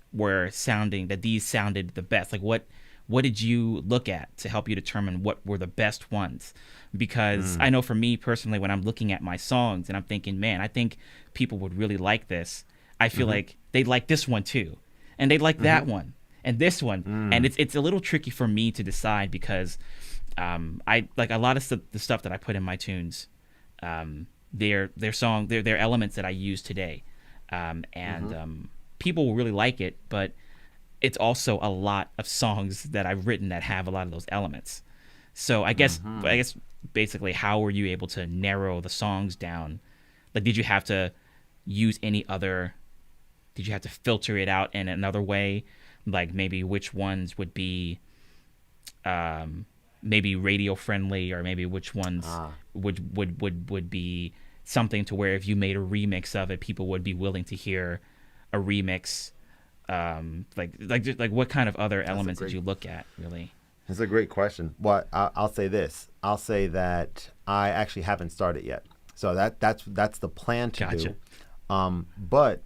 sounded the best? Like, what what did you look at to help you determine what were the best ones? Because I know for me personally, when I'm looking at my songs and I'm thinking, man, I think people would really like this, I feel like they'd like this one too, and they'd like that one and this one, and it's a little tricky for me to decide because I like a lot of the stuff that I put in my tunes. They're elements that I use today, and people will really like it, but it's also a lot of songs that I've written that have a lot of those elements. So I guess basically, how were you able to narrow the songs down? Like, did you have to use any other? Did you have to filter it out in another way? Like maybe which ones would be maybe radio friendly, or maybe which ones would be something to where if you made a remix of it, people would be willing to hear a remix. Like what kind of other elements did you look at, really? That's a great question. Well, I'll say this. I'll say that I actually haven't started yet. So that's the plan to do. But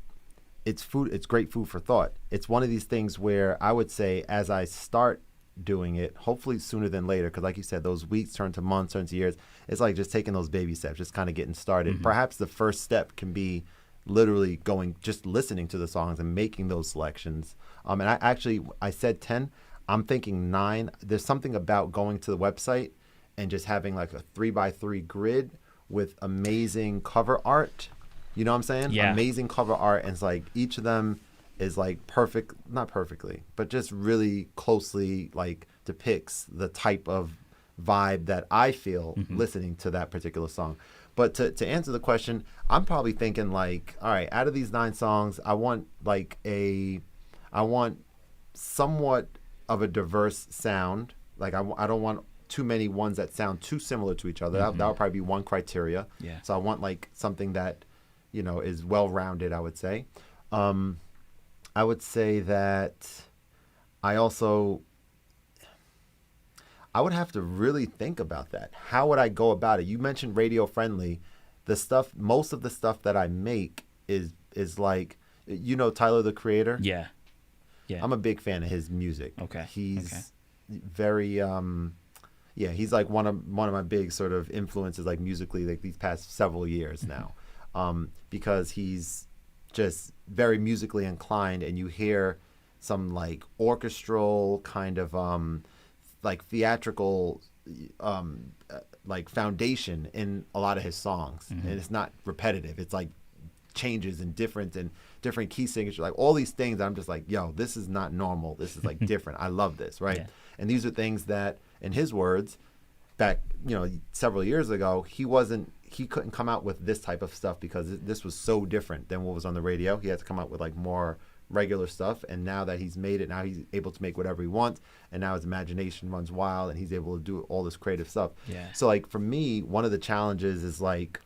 it's food. It's great food for thought. It's one of these things where I would say as I start doing it, hopefully sooner than later, because like you said, those weeks turn to months, turn to years. It's like just taking those baby steps, just kind of getting started. Perhaps the first step can be literally just listening to the songs and making those selections. And I said 10. I'm thinking 9. There's something about going to the website and just having like a 3x3 grid with amazing cover art. You know what I'm saying? Yeah. Amazing cover art. And it's like each of them is like perfect, not perfectly, but just really closely like depicts the type of vibe that I feel listening to that particular song. But to answer the question, I'm probably thinking like, all right, out of these 9 songs, I want somewhat of a diverse sound. Like I don't want too many ones that sound too similar to each other. That would probably be one criteria. Yeah. So I want like something that, is well-rounded, I would say. I would say that I would have to really think about that. How would I go about it? You mentioned radio friendly. Most of the stuff that I make is like, Tyler, the Creator. Yeah. I'm a big fan of his music. Okay. He's very, he's like one of my big sort of influences, like musically, like these past several years now, because he's just very musically inclined, and you hear some like orchestral kind of like theatrical like foundation in a lot of his songs, and it's not repetitive. It's like changes and different key signatures, like all these things. I'm just like, yo, this is not normal. This is like different. I love this, right? Yeah. And these are things that, in his words, back several years ago, he couldn't come out with this type of stuff because this was so different than what was on the radio. He had to come out with like more regular stuff, and now that he's made it, now he's able to make whatever he wants, and now his imagination runs wild, and he's able to do all this creative stuff. Yeah. So like for me, one of the challenges is like,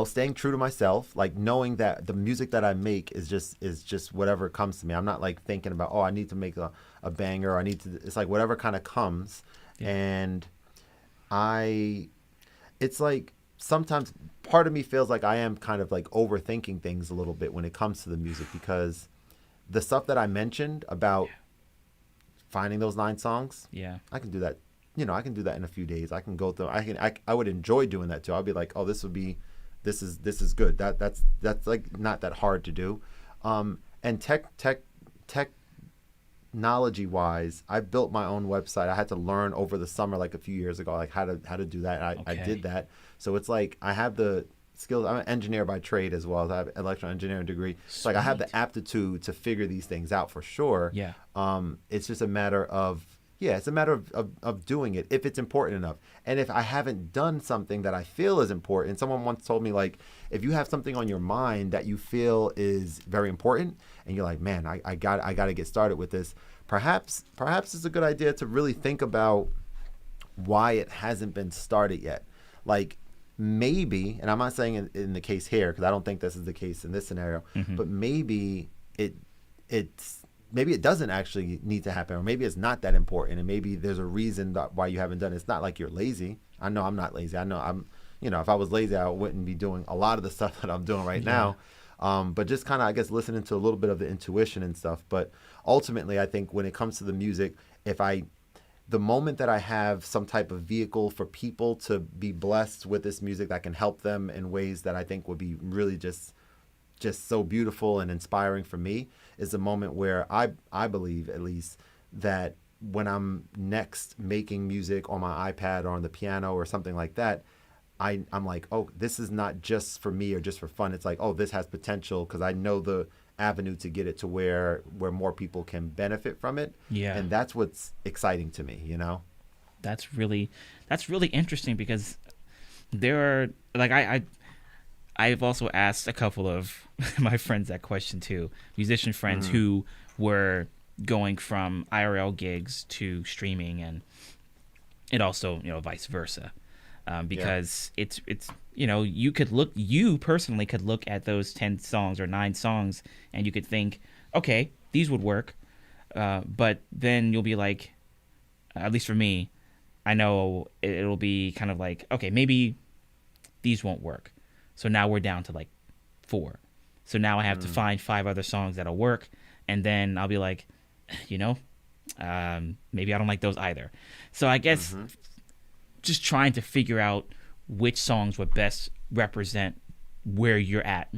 staying true to myself, like knowing that the music that I make is just whatever comes to me. I'm not like thinking about, I need to make a banger, or it's like whatever kind of comes. Yeah. And it's like sometimes part of me feels like I am kind of like overthinking things a little bit when it comes to the music, because the stuff that I mentioned about finding those 9 songs, I can do that. I can do that in a few days. I can go through. I would enjoy doing that too. I'll be like, this is good. That's like not that hard to do. And technology wise, I built my own website. I had to learn over the summer, like a few years ago, like how to do that. I did that. So it's like I have the skills. I'm an engineer by trade as well. I have an electrical engineering degree. So like I have the aptitude to figure these things out for sure. Yeah. It's just a matter of doing it if it's important enough. And if I haven't done something that I feel is important, someone once told me, like, if you have something on your mind that you feel is very important, and you're like, man, I got to get started with this, perhaps it's a good idea to really think about why it hasn't been started yet. Like maybe, and I'm not saying in the case here, because I don't think this is the case in this scenario, but maybe it doesn't actually need to happen, or maybe it's not that important, and maybe there's a reason why you haven't done it. It's not like you're lazy. I know I'm not lazy. I know if I was lazy, I wouldn't be doing a lot of the stuff that I'm doing right now. But just kind of, I guess, listening to a little bit of the intuition and stuff. But ultimately, I think when it comes to the music, the moment that I have some type of vehicle for people to be blessed with this music that can help them in ways that I think would be really just so beautiful and inspiring for me, is the moment where I believe, at least, that when I'm next making music on my iPad or on the piano or something like that, I'm like, oh, this is not just for me or just for fun. It's like, oh, this has potential because I know the avenue to get it to where more people can benefit from it. Yeah. And that's what's exciting to me, you know? That's really interesting, because there are, like, I've also asked a couple of my friends that question too, musician friends who were going from IRL gigs to streaming, and it also, vice versa. Because it's you personally could look at those 10 songs or 9 songs and you could think, okay, these would work. But then you'll be like, at least for me, I know it'll be kind of like, okay, maybe these won't work. So now we're down to like 4. So now I have to find 5 other songs that'll work. And then I'll be like, maybe I don't like those either. So I guess just trying to figure out which songs would best represent where you're at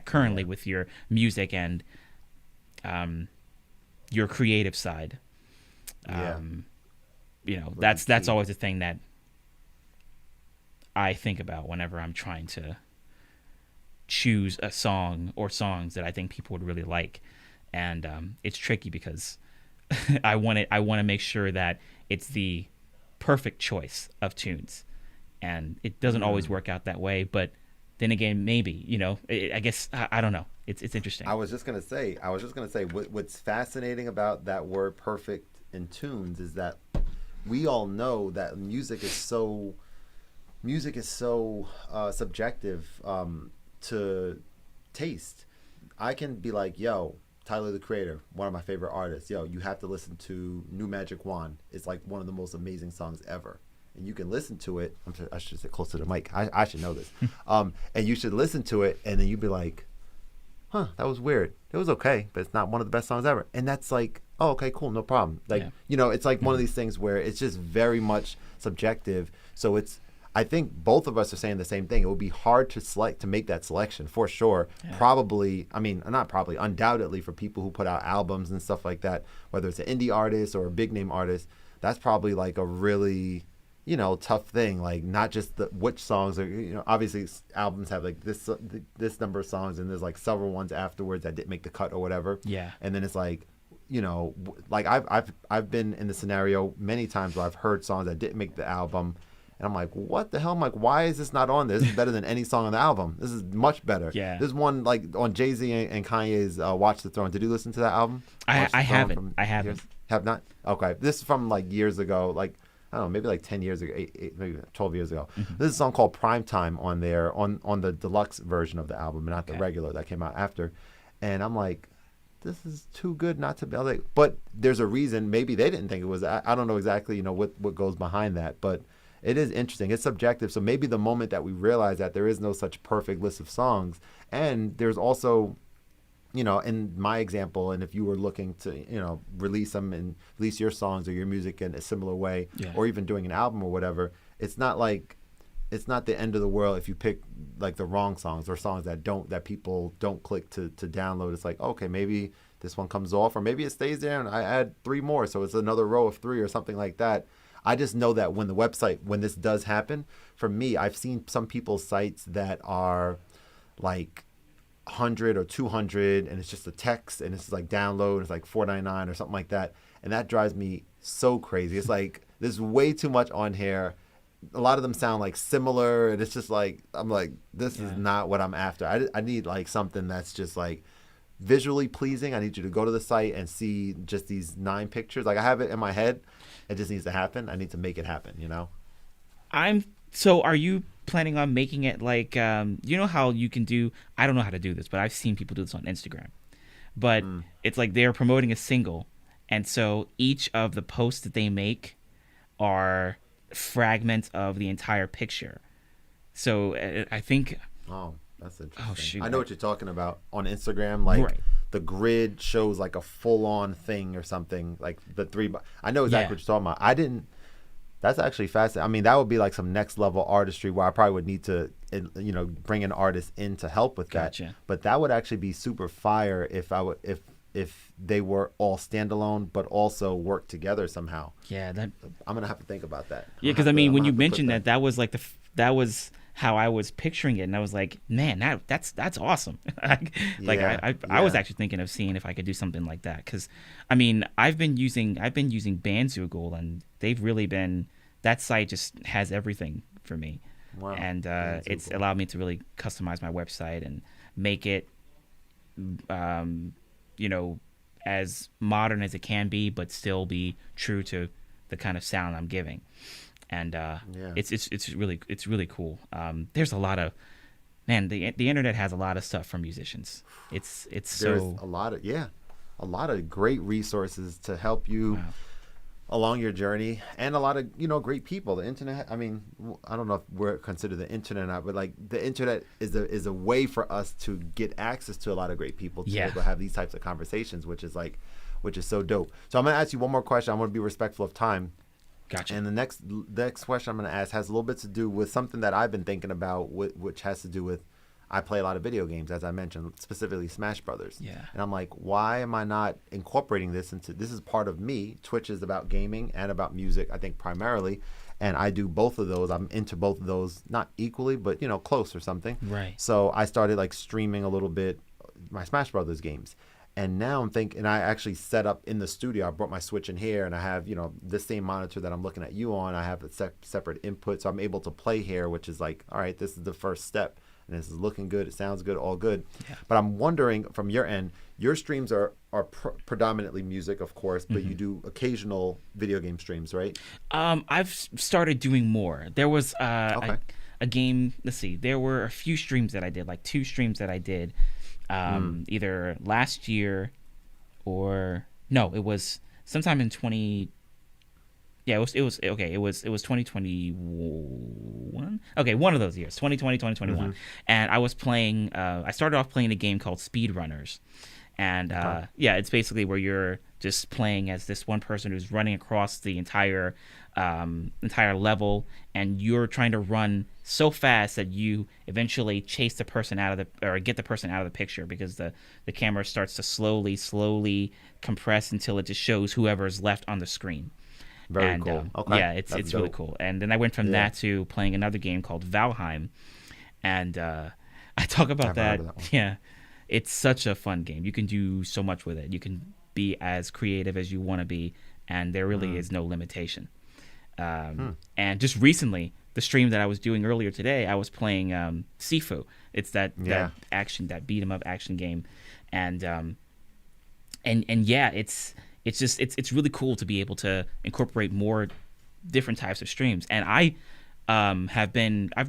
currently with your music and your creative side. That's always the thing that I think about whenever I'm trying to choose a song or songs that I think people would really like. And it's tricky because I want to make sure that it's the perfect choice of tunes, and it doesn't always work out that way. But then again, maybe, I guess I don't know. It's interesting. I was just gonna say what's fascinating about that word "perfect" in tunes is that we all know that music is so subjective to taste. I can be like, yo, Tyler the Creator, one of my favorite artists. Yo, you have to listen to New Magic Wand. It's like one of the most amazing songs ever. And you can listen to it. I should sit close to the mic. I should know this. And you should listen to it, and then you'd be like, huh, that was weird. It was okay, but it's not one of the best songs ever. And that's like, oh, okay, cool, no problem. Like, it's like one of these things where it's just very much subjective. So I think both of us are saying the same thing. It would be hard to make that selection for sure. Yeah. Undoubtedly for people who put out albums and stuff like that, whether it's an indie artist or a big name artist, that's probably like a really, tough thing. Like, not just which songs are, obviously albums have like this number of songs and there's like several ones afterwards that didn't make the cut or whatever. Yeah. And then it's like, like I've been in the scenario many times where I've heard songs that didn't make the album. And I'm like, what the hell? I'm like, why is this not on there? This is better than any song on the album. This is much better. Yeah. There's one like on Jay-Z and Kanye's Watch the Throne. Did you listen to that album? I haven't. Have not? Okay. This is from like years ago. Like, I don't know, maybe like 10 years ago, maybe 12 years ago. This is a song called Primetime on there, on the deluxe version of the album, and not the regular that came out after. And I'm like, this is too good not to be like, but there's a reason. Maybe they didn't think it was. I don't know exactly, what goes behind that, but it is interesting. It's subjective. So maybe the moment that we realize that there is no such perfect list of songs, and there's also, in my example, and if you were looking to, release your songs or your music in a similar way, or even doing an album or whatever, it's not the end of the world if you pick like the wrong songs or songs that people don't click to download. It's like, okay, maybe this one comes off, or maybe it stays there and I add 3 more. So it's another row of 3 or something like that. I just know that when this does happen, for me, I've seen some people's sites that are like 100 or 200, and it's just a text, and it's like download, it's like $4.99 or something like that, and that drives me so crazy. It's like there's way too much on here. A lot of them sound like similar, and it's just like, I'm like, this is not what I'm after. I need like something that's just like visually pleasing. I need you to go to the site and see just these 9 pictures. Like, I have it in my head. It just needs to happen. I need to make it happen, So are you planning on making it like, how you can do, I don't know how to do this, but I've seen people do this on Instagram. But it's like they're promoting a single. And so each of the posts that they make are fragments of the entire picture. So I think That's Oh interesting. shoot, I know what you're talking about on Instagram. Like right. the grid shows like a full-on thing or something. Like the I know exactly Yeah. what you're talking about. I didn't. That's actually fascinating. I mean, that would be like some next level artistry where I probably would need to, bring an artist in to help with that. Gotcha. But that would actually be super fire if I would if they were all standalone but also work together somehow. Yeah, that. I'm gonna have to think about that. Yeah, because I mean, when you mentioned that, that was like that was how I was picturing it, and I was like, man, that's awesome. Like I was actually thinking of seeing if I could do something like that, because I mean, I've been using Bandzoogle, and they've really been, that site just has everything for me. Wow. And it's allowed me to really customize my website and make it, as modern as it can be, but still be true to the kind of sound I'm giving. And it's really cool. There's a lot of, man, the internet has a lot of stuff for musicians. There's a lot of great resources to help you. Wow. Along your journey, and a lot of great people. The internet, I mean, I don't know if we're considered the internet or not, but like the internet is a way for us to get access to a lot of great people to be able to have these types of conversations, which is so dope. So I'm gonna ask you one more question. I'm gonna be respectful of time. Gotcha. And the next question I'm gonna ask has a little bit to do with something that I've been thinking about, which has to do with, I play a lot of video games, as I mentioned, specifically Smash Brothers. Yeah. And I'm like, why am I not incorporating this into, this is part of me. Twitch is about gaming and about music, I think, primarily. And I do both of those. I'm into both of those, not equally, but, close or something. Right. So I started like streaming a little bit my Smash Brothers games. And now I'm thinking, and I actually set up in the studio, I brought my Switch in here, and I have, the same monitor that I'm looking at you on. I have a separate input, so I'm able to play here, which is like, all right, this is the first step. And this is looking good. It sounds good. All good. Yeah. But I'm wondering, from your end, your streams are predominantly music, of course, but you do occasional video game streams, right? I've started doing more. There was a game. Let's see. There were a few streams that I did, like 2 streams that I did, either last year or no, it was sometime in 20. Yeah, it was okay. It was 2021. Okay, one of those years, 2020, 2021. And I was playing. I started off playing a game called Speedrunners, and it's basically where you're just playing as this one person who's running across the entire level, and you're trying to run so fast that you eventually chase the person get the person out of the picture, because the camera starts to slowly compress until it just shows whoever's left on the screen. Very cool. Okay. Yeah, it's really cool. And then I went from that to playing another game called Valheim, and I talk about that. Yeah, it's such a fun game. You can do so much with it. You can be as creative as you want to be, and there really is no limitation. And just recently, the stream that I was doing earlier today, I was playing Sifu. It's that action, that beat 'em up action game, and it's really cool to be able to incorporate more different types of streams. And I've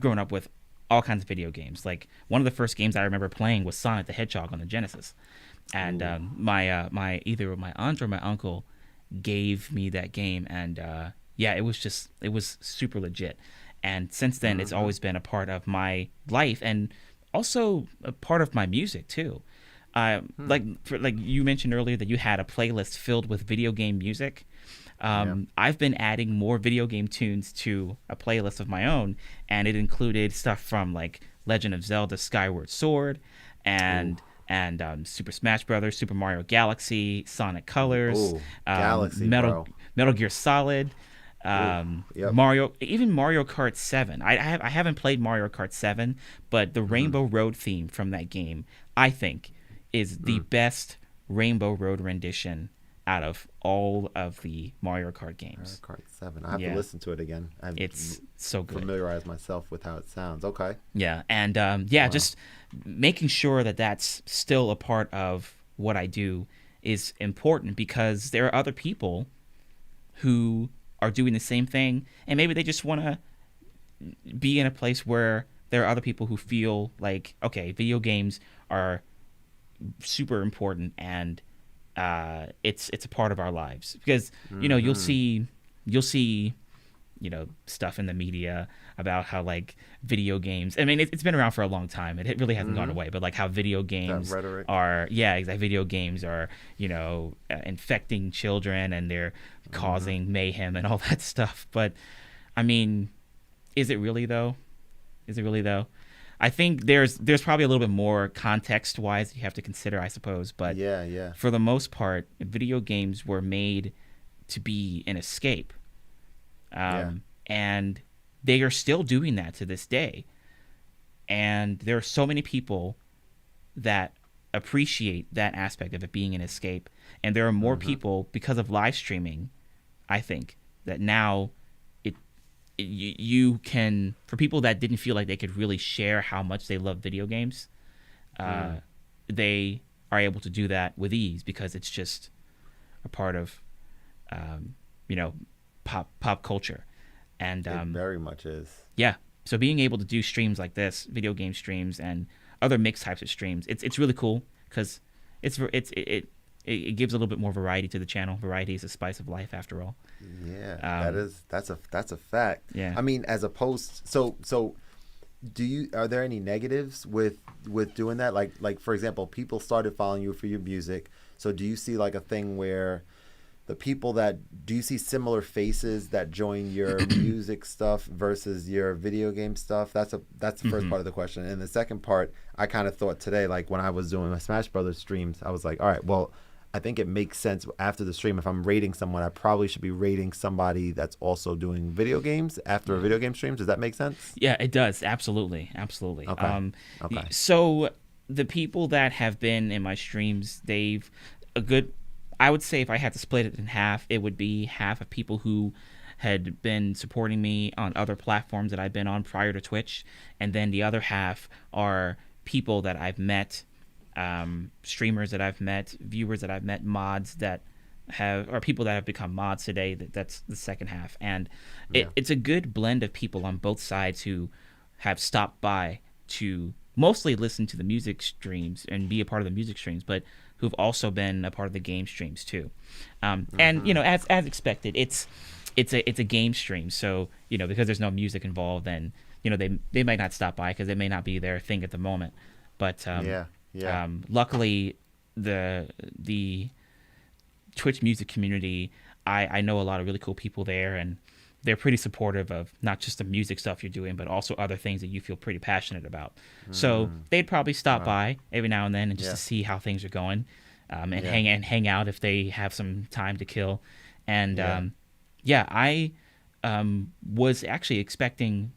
grown up with all kinds of video games. Like, one of the first games I remember playing was Sonic the Hedgehog on the Genesis. And either my aunt or my uncle gave me that game, and it was super legit. And since then, it's always been a part of my life, and also a part of my music too. Like you mentioned earlier that you had a playlist filled with video game music. I've been adding more video game tunes to a playlist of my own, and it included stuff from like Legend of Zelda Skyward Sword and Super Smash Brothers, Super Mario Galaxy, Sonic Colors, Metal Gear Solid, Mario Kart 7. I haven't played Mario Kart 7, but the Rainbow Road theme from that game, I think, is the best Rainbow Road rendition out of all of the Mario Kart games. Mario Kart 7. I have to listen to it again. It's so good. Familiarize myself with how it sounds. Okay. Yeah, and just making sure that that's still a part of what I do is important, because there are other people who are doing the same thing, and maybe they just want to be in a place where there are other people who feel like, okay, video games are super important, and it's a part of our lives, because you'll see stuff in the media about how like video games. I mean, it's been around for a long time. It really hasn't gone away, but like how video games are, video games are, infecting children and they're causing mayhem and all that stuff. But I mean, is it really though? I think there's probably a little bit more context wise you have to consider, I suppose. But for the most part, video games were made to be an escape. And they are still doing that to this day. And there are so many people that appreciate that aspect of it being an escape. And there are more people, because of live streaming, I think, that now you can, for people that didn't feel like they could really share how much they love video games, they are able to do that with ease because it's just a part of, pop culture. And it very much is. Yeah. So being able to do streams like this, video game streams and other mixed types of streams, it's really cool because it gives a little bit more variety to the channel. Variety is the spice of life, after all. Yeah, that's a fact. Yeah. I mean, as opposed, so are there any negatives with doing that? Like for example, people started following you for your music. So do you see like a thing where the people do you see similar faces that join your music stuff versus your video game stuff? That's the first part of the question. And the second part, I kind of thought today, like when I was doing my Smash Brothers streams, I was like, all right, well, I think it makes sense after the stream. If I'm rating someone, I probably should be rating somebody that's also doing video games after a video game stream. Does that make sense? Yeah, it does. Absolutely. Okay. So the people that have been in my streams, I would say if I had to split it in half, it would be half of people who had been supporting me on other platforms that I've been on prior to Twitch, and then the other half are people that I've met, streamers that I've met, viewers that I've met, mods that or people that have become mods today. That's the second half, and it's a good blend of people on both sides who have stopped by to mostly listen to the music streams and be a part of the music streams, but who've also been a part of the game streams too. And as expected, it's a game stream, so because there's no music involved, then they might not stop by because they may not be their thing at the moment. But luckily, the Twitch music community, I know a lot of really cool people there, and they're pretty supportive of not just the music stuff you're doing, but also other things that you feel pretty passionate about. So they'd probably stop by every now and then and just to see how things are going, and hang out if they have some time to kill. And I was actually expecting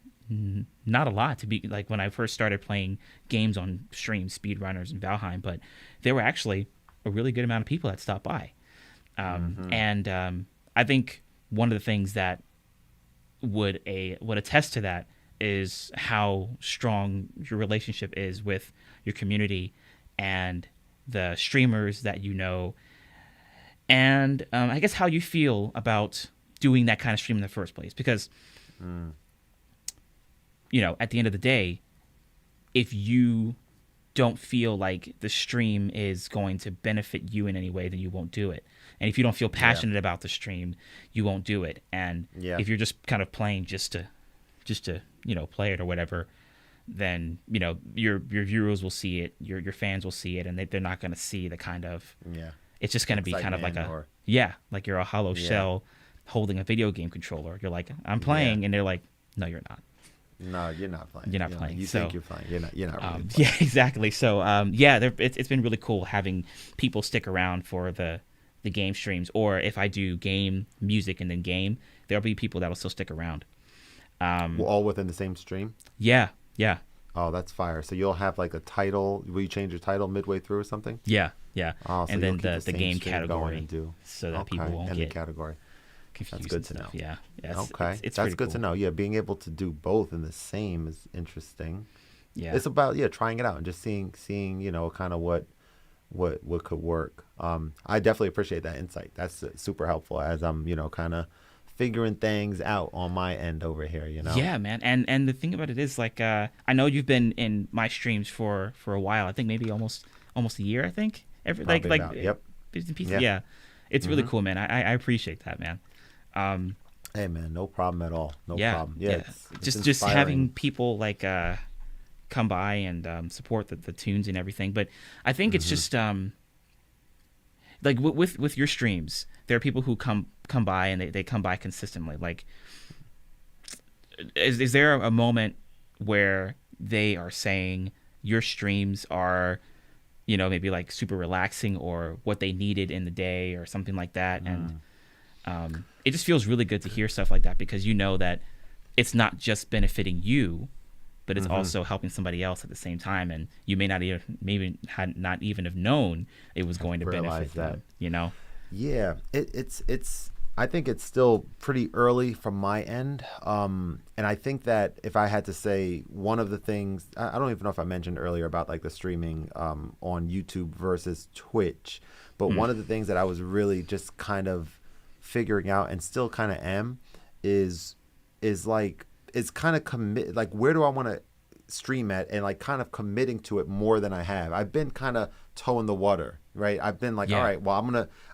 not a lot to be like when I first started playing games on stream, speedrunners and Valheim, but there were actually a really good amount of people that stopped by. And I think one of the things that would attest to that is how strong your relationship is with your community and the streamers that and I guess how you feel about doing that kind of stream in the first place, because at the end of the day, if you don't feel like the stream is going to benefit you in any way, then you won't do it. And if you don't feel passionate about the stream, you won't do it. And if you're just kind of playing just to play it or whatever, then your viewers will see it, your fans will see it, and they're not going to see the kind of it's just going to be kind of like like you're a hollow shell holding a video game controller. You're like, I'm playing, and they're like, no, you're not. No, you're not playing. You're not playing. You think you're playing. You're not really playing. Yeah, exactly. So it's been really cool having people stick around for the game streams, or if I do game music and then game, there'll be people that'll still stick around. All within the same stream? Yeah. Oh, that's fire. So you'll have like a title. Will you change your title midway through or something? Yeah. Oh, so and then the game category so that people won't and get the category. Confused. That's good to know. Yeah. Okay. It's that's good cool to know. Yeah, being able to do both in the same is interesting. Yeah. It's about trying it out and just seeing kind of what could work. I definitely appreciate that insight. That's super helpful as I'm kind of figuring things out on my end over here. Yeah, man. And the thing about it is, like, I know you've been in my streams for a while. I think maybe almost a year. I think Probably about, yep. Bits and pieces. Yeah. It's really cool, man. I appreciate that, man. Hey man, no problem at all. No Yeah, problem. Yeah, yeah. it's Just having inspiring. people like come by and support the tunes and everything. But I think it's Hmm. just like with your streams, there are people who come by and they come by consistently. Like, is there a moment where they are saying your streams are, maybe like super relaxing or what they needed in the day or something like that? And it just feels really good to hear stuff like that because you know that it's not just benefiting you, but it's Hmm. also helping somebody else at the same time, and you may not even maybe had not even have known it was going to Realize benefit that. them. You know? Yeah, it's. I think it's still pretty early from my end, and I think that if I had to say one of the things, I don't even know if I mentioned earlier about like the streaming on YouTube versus Twitch, but Mm. one of the things that I was really just kind of figuring out and still kind of am is like is kind of commit like where do I want to stream at and like kind of committing to it more than I have. I've been kind of toeing the water, right? I've been like, all Yeah. right, well,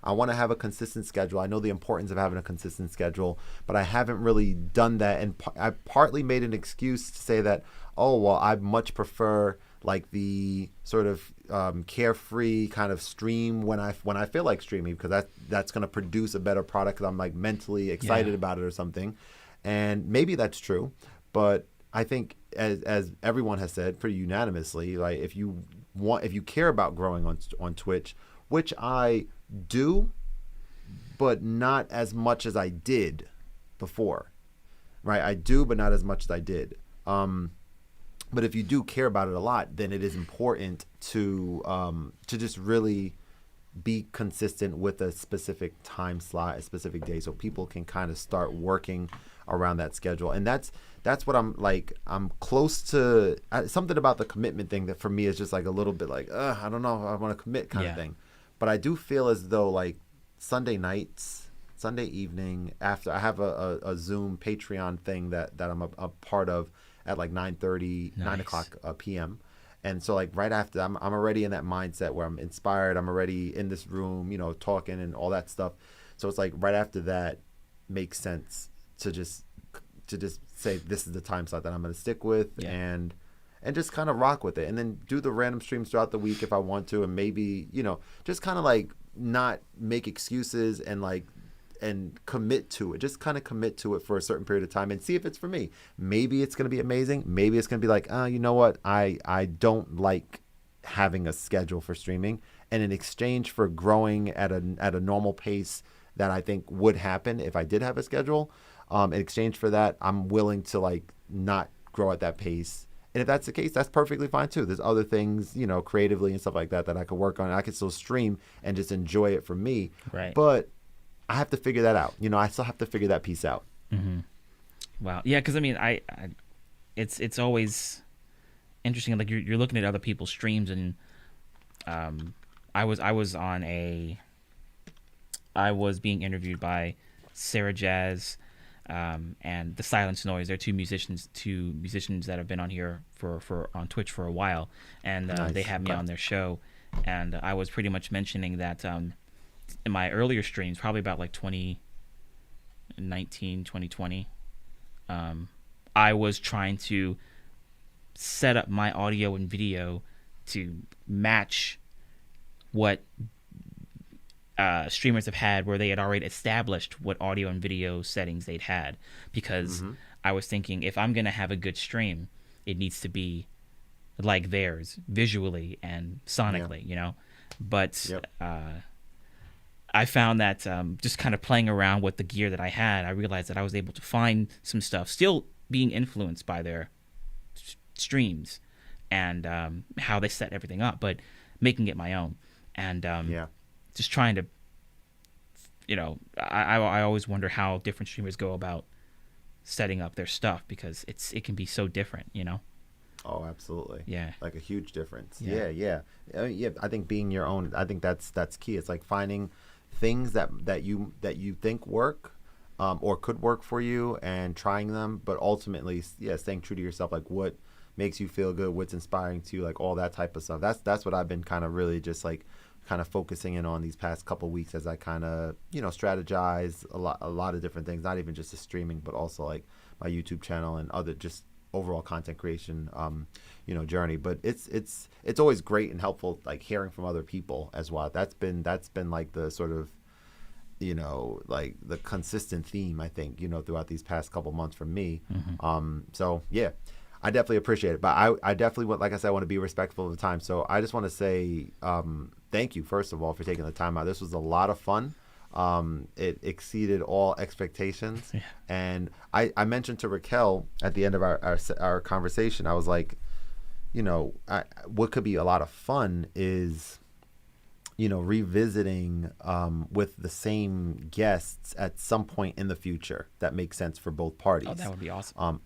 I want to have a consistent schedule. I know the importance of having a consistent schedule, but I haven't really done that. And I partly made an excuse to say that, oh, well, I much prefer like the sort of carefree kind of stream when I feel like streaming because that's going to produce a better product because I'm like mentally Yeah. excited about it or something. And maybe that's true, but I think as everyone has said pretty unanimously, like if you care about growing on Twitch, which I do, but not as much as I did before, right? I do, but not as much as I did. But if you do care about it a lot, then it is important to just really be consistent with a specific time slot, a specific day, so people can kind of start working around that schedule. And that's what I'm like. I'm close to something about the commitment thing that for me is just like a little bit like, I don't know if I want to commit kind of Yeah. thing. But I do feel as though like Sunday nights, Sunday evening after I have a Zoom Patreon thing that I'm a part of at like 9:30, 9 Nice. o'clock p.m. And so like right after I'm already in that mindset where I'm inspired. I'm already in this room, talking and all that stuff. So it's like right after that makes sense to just say this is the time slot that I'm going to stick with Yeah. and just kind of rock with it and then do the random streams throughout the week if I want to and maybe, just kind of like not make excuses and like and commit to it. Just kind of commit to it for a certain period of time and see if it's for me. Maybe it's going to be amazing. Maybe it's going to be like, you know what? I don't like having a schedule for streaming. And in exchange for growing at a normal pace that I think would happen if I did have a schedule, in exchange for that, I'm willing to like not grow at that pace. And if that's the case, that's perfectly fine too. There's other things, creatively and stuff like that I could work on. I could still stream and just enjoy it for me. Right. But I have to figure that out. I still have to figure that piece out. Mm-hmm. Wow. Yeah. Because I mean, it's always interesting. Like you're looking at other people's streams, and I was being interviewed by Sarah Jazz, and the Silence Noise. They're two musicians that have been on here for on Twitch for a while, and they Nice. had me Okay. on their show, and I was pretty much mentioning that in my earlier streams, probably about like 2019, 2020, I was trying to set up my audio and video to match what streamers have had, where they had already established what audio and video settings they'd had, because Mm-hmm. I was thinking if I'm gonna have a good stream, it needs to be like theirs visually and Yeah. sonically, But Yep. I found that just kind of playing around with the gear that I had, I realized that I was able to find some stuff, still being influenced by their streams and how they set everything up, but making it my own. And Yeah. just trying to, I always wonder how different streamers go about setting up their stuff because it can be so different. Oh, absolutely. Yeah. Like a huge difference. Yeah. Yeah. Yeah. Yeah. I think being your own. I think that's key. It's like finding things that you think work, or could work for you, and trying them. But ultimately, yeah, staying true to yourself. Like what makes you feel good, what's inspiring to you, like all that type of stuff. That's what I've been kind of really just like kind of focusing in on these past couple weeks as I kind of, strategize a lot of different things, not even just the streaming, but also like my YouTube channel and other just overall content creation, journey. But it's always great and helpful, like hearing from other people as well. That's been like the sort of, like the consistent theme, I think, throughout these past couple months for me. So yeah, I definitely appreciate it. But I definitely want, like I said, I want to be respectful of the time. So I just want to say thank you, first of all, for taking the time out. This was a lot of fun. It exceeded all expectations. Yeah. And I mentioned to Raquel at the end of our conversation, I was like, what could be a lot of fun is, revisiting with the same guests at some point in the future that makes sense for both parties. Oh, that would be awesome.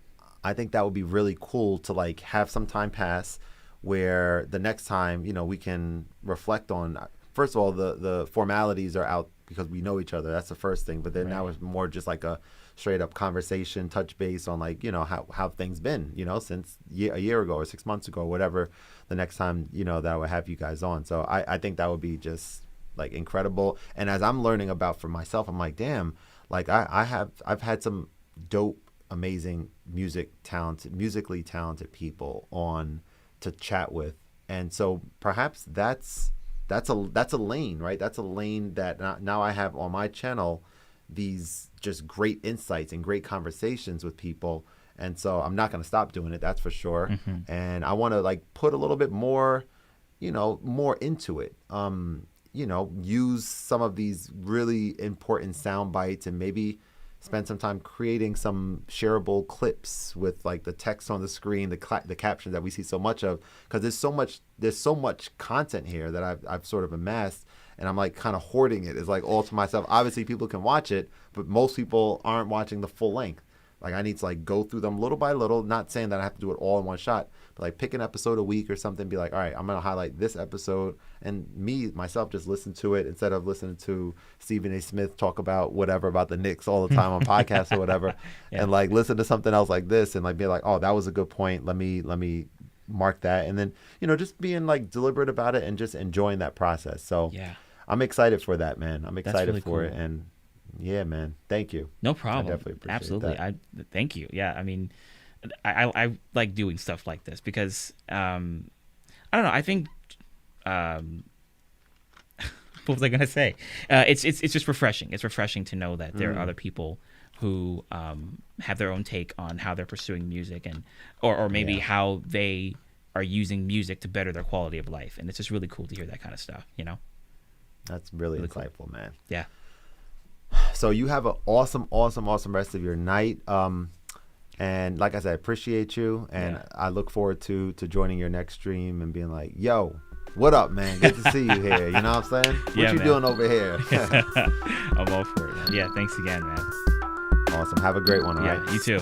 I think that would be really cool to like have some time pass where the next time, we can reflect on, first of all, the formalities are out because we know each other. That's the first thing. But then now it's more just like a straight up conversation, touch base on like, how things been, since a year ago or 6 months ago, or whatever, the next time, that I would have you guys on. So I think that would be just like incredible. And as I'm learning about for myself, I'm like, damn, like I've had some dope, amazing musically talented people on to chat with. And so perhaps that's a lane, right? That's a lane that now I have on my channel, these just great insights and great conversations with people. And so I'm not going to stop doing it. That's for sure. And I want to like put a little bit more, more into it. Use some of these really important sound bites and maybe spend some time creating some shareable clips with like the text on the screen, the captions that we see so much of, because there's so much content here that I've sort of amassed, and I'm like kind of hoarding it. It's like all to myself. Obviously people can watch it, but most people aren't watching the full length. Like I need to like go through them little by little, not saying that I have to do it all in one shot, but like pick an episode a week or something, be like, all right, I'm going to highlight this episode, and myself just listen to it instead of listening to Stephen A. Smith talk about whatever about the Knicks all the time on podcasts or whatever. And like listen to something else like this and like be like, oh, that was a good point. Let me mark that. And then, just being like deliberate about it and just enjoying that process. So yeah, I'm excited for that, man. I'm excited really for it. And yeah, man. Thank you. No problem. I definitely appreciate Absolutely. that. Thank you. Yeah. I mean, I like doing stuff like this because, I don't know. I think, what was I going to say? It's just refreshing. It's refreshing to know that there are other people who, have their own take on how they're pursuing music or maybe how they are using music to better their quality of life. And it's just really cool to hear that kind of stuff, That's really insightful, cool. Man. Yeah. So you have an awesome rest of your night. And like I said, I appreciate you. And I look forward to joining your next stream and being like, yo, what up, man? Good to see you here. You know what I'm saying? What you doing over here? I'm all for it, man. Yeah, thanks again, man. Awesome. Have a great one, all right? You too.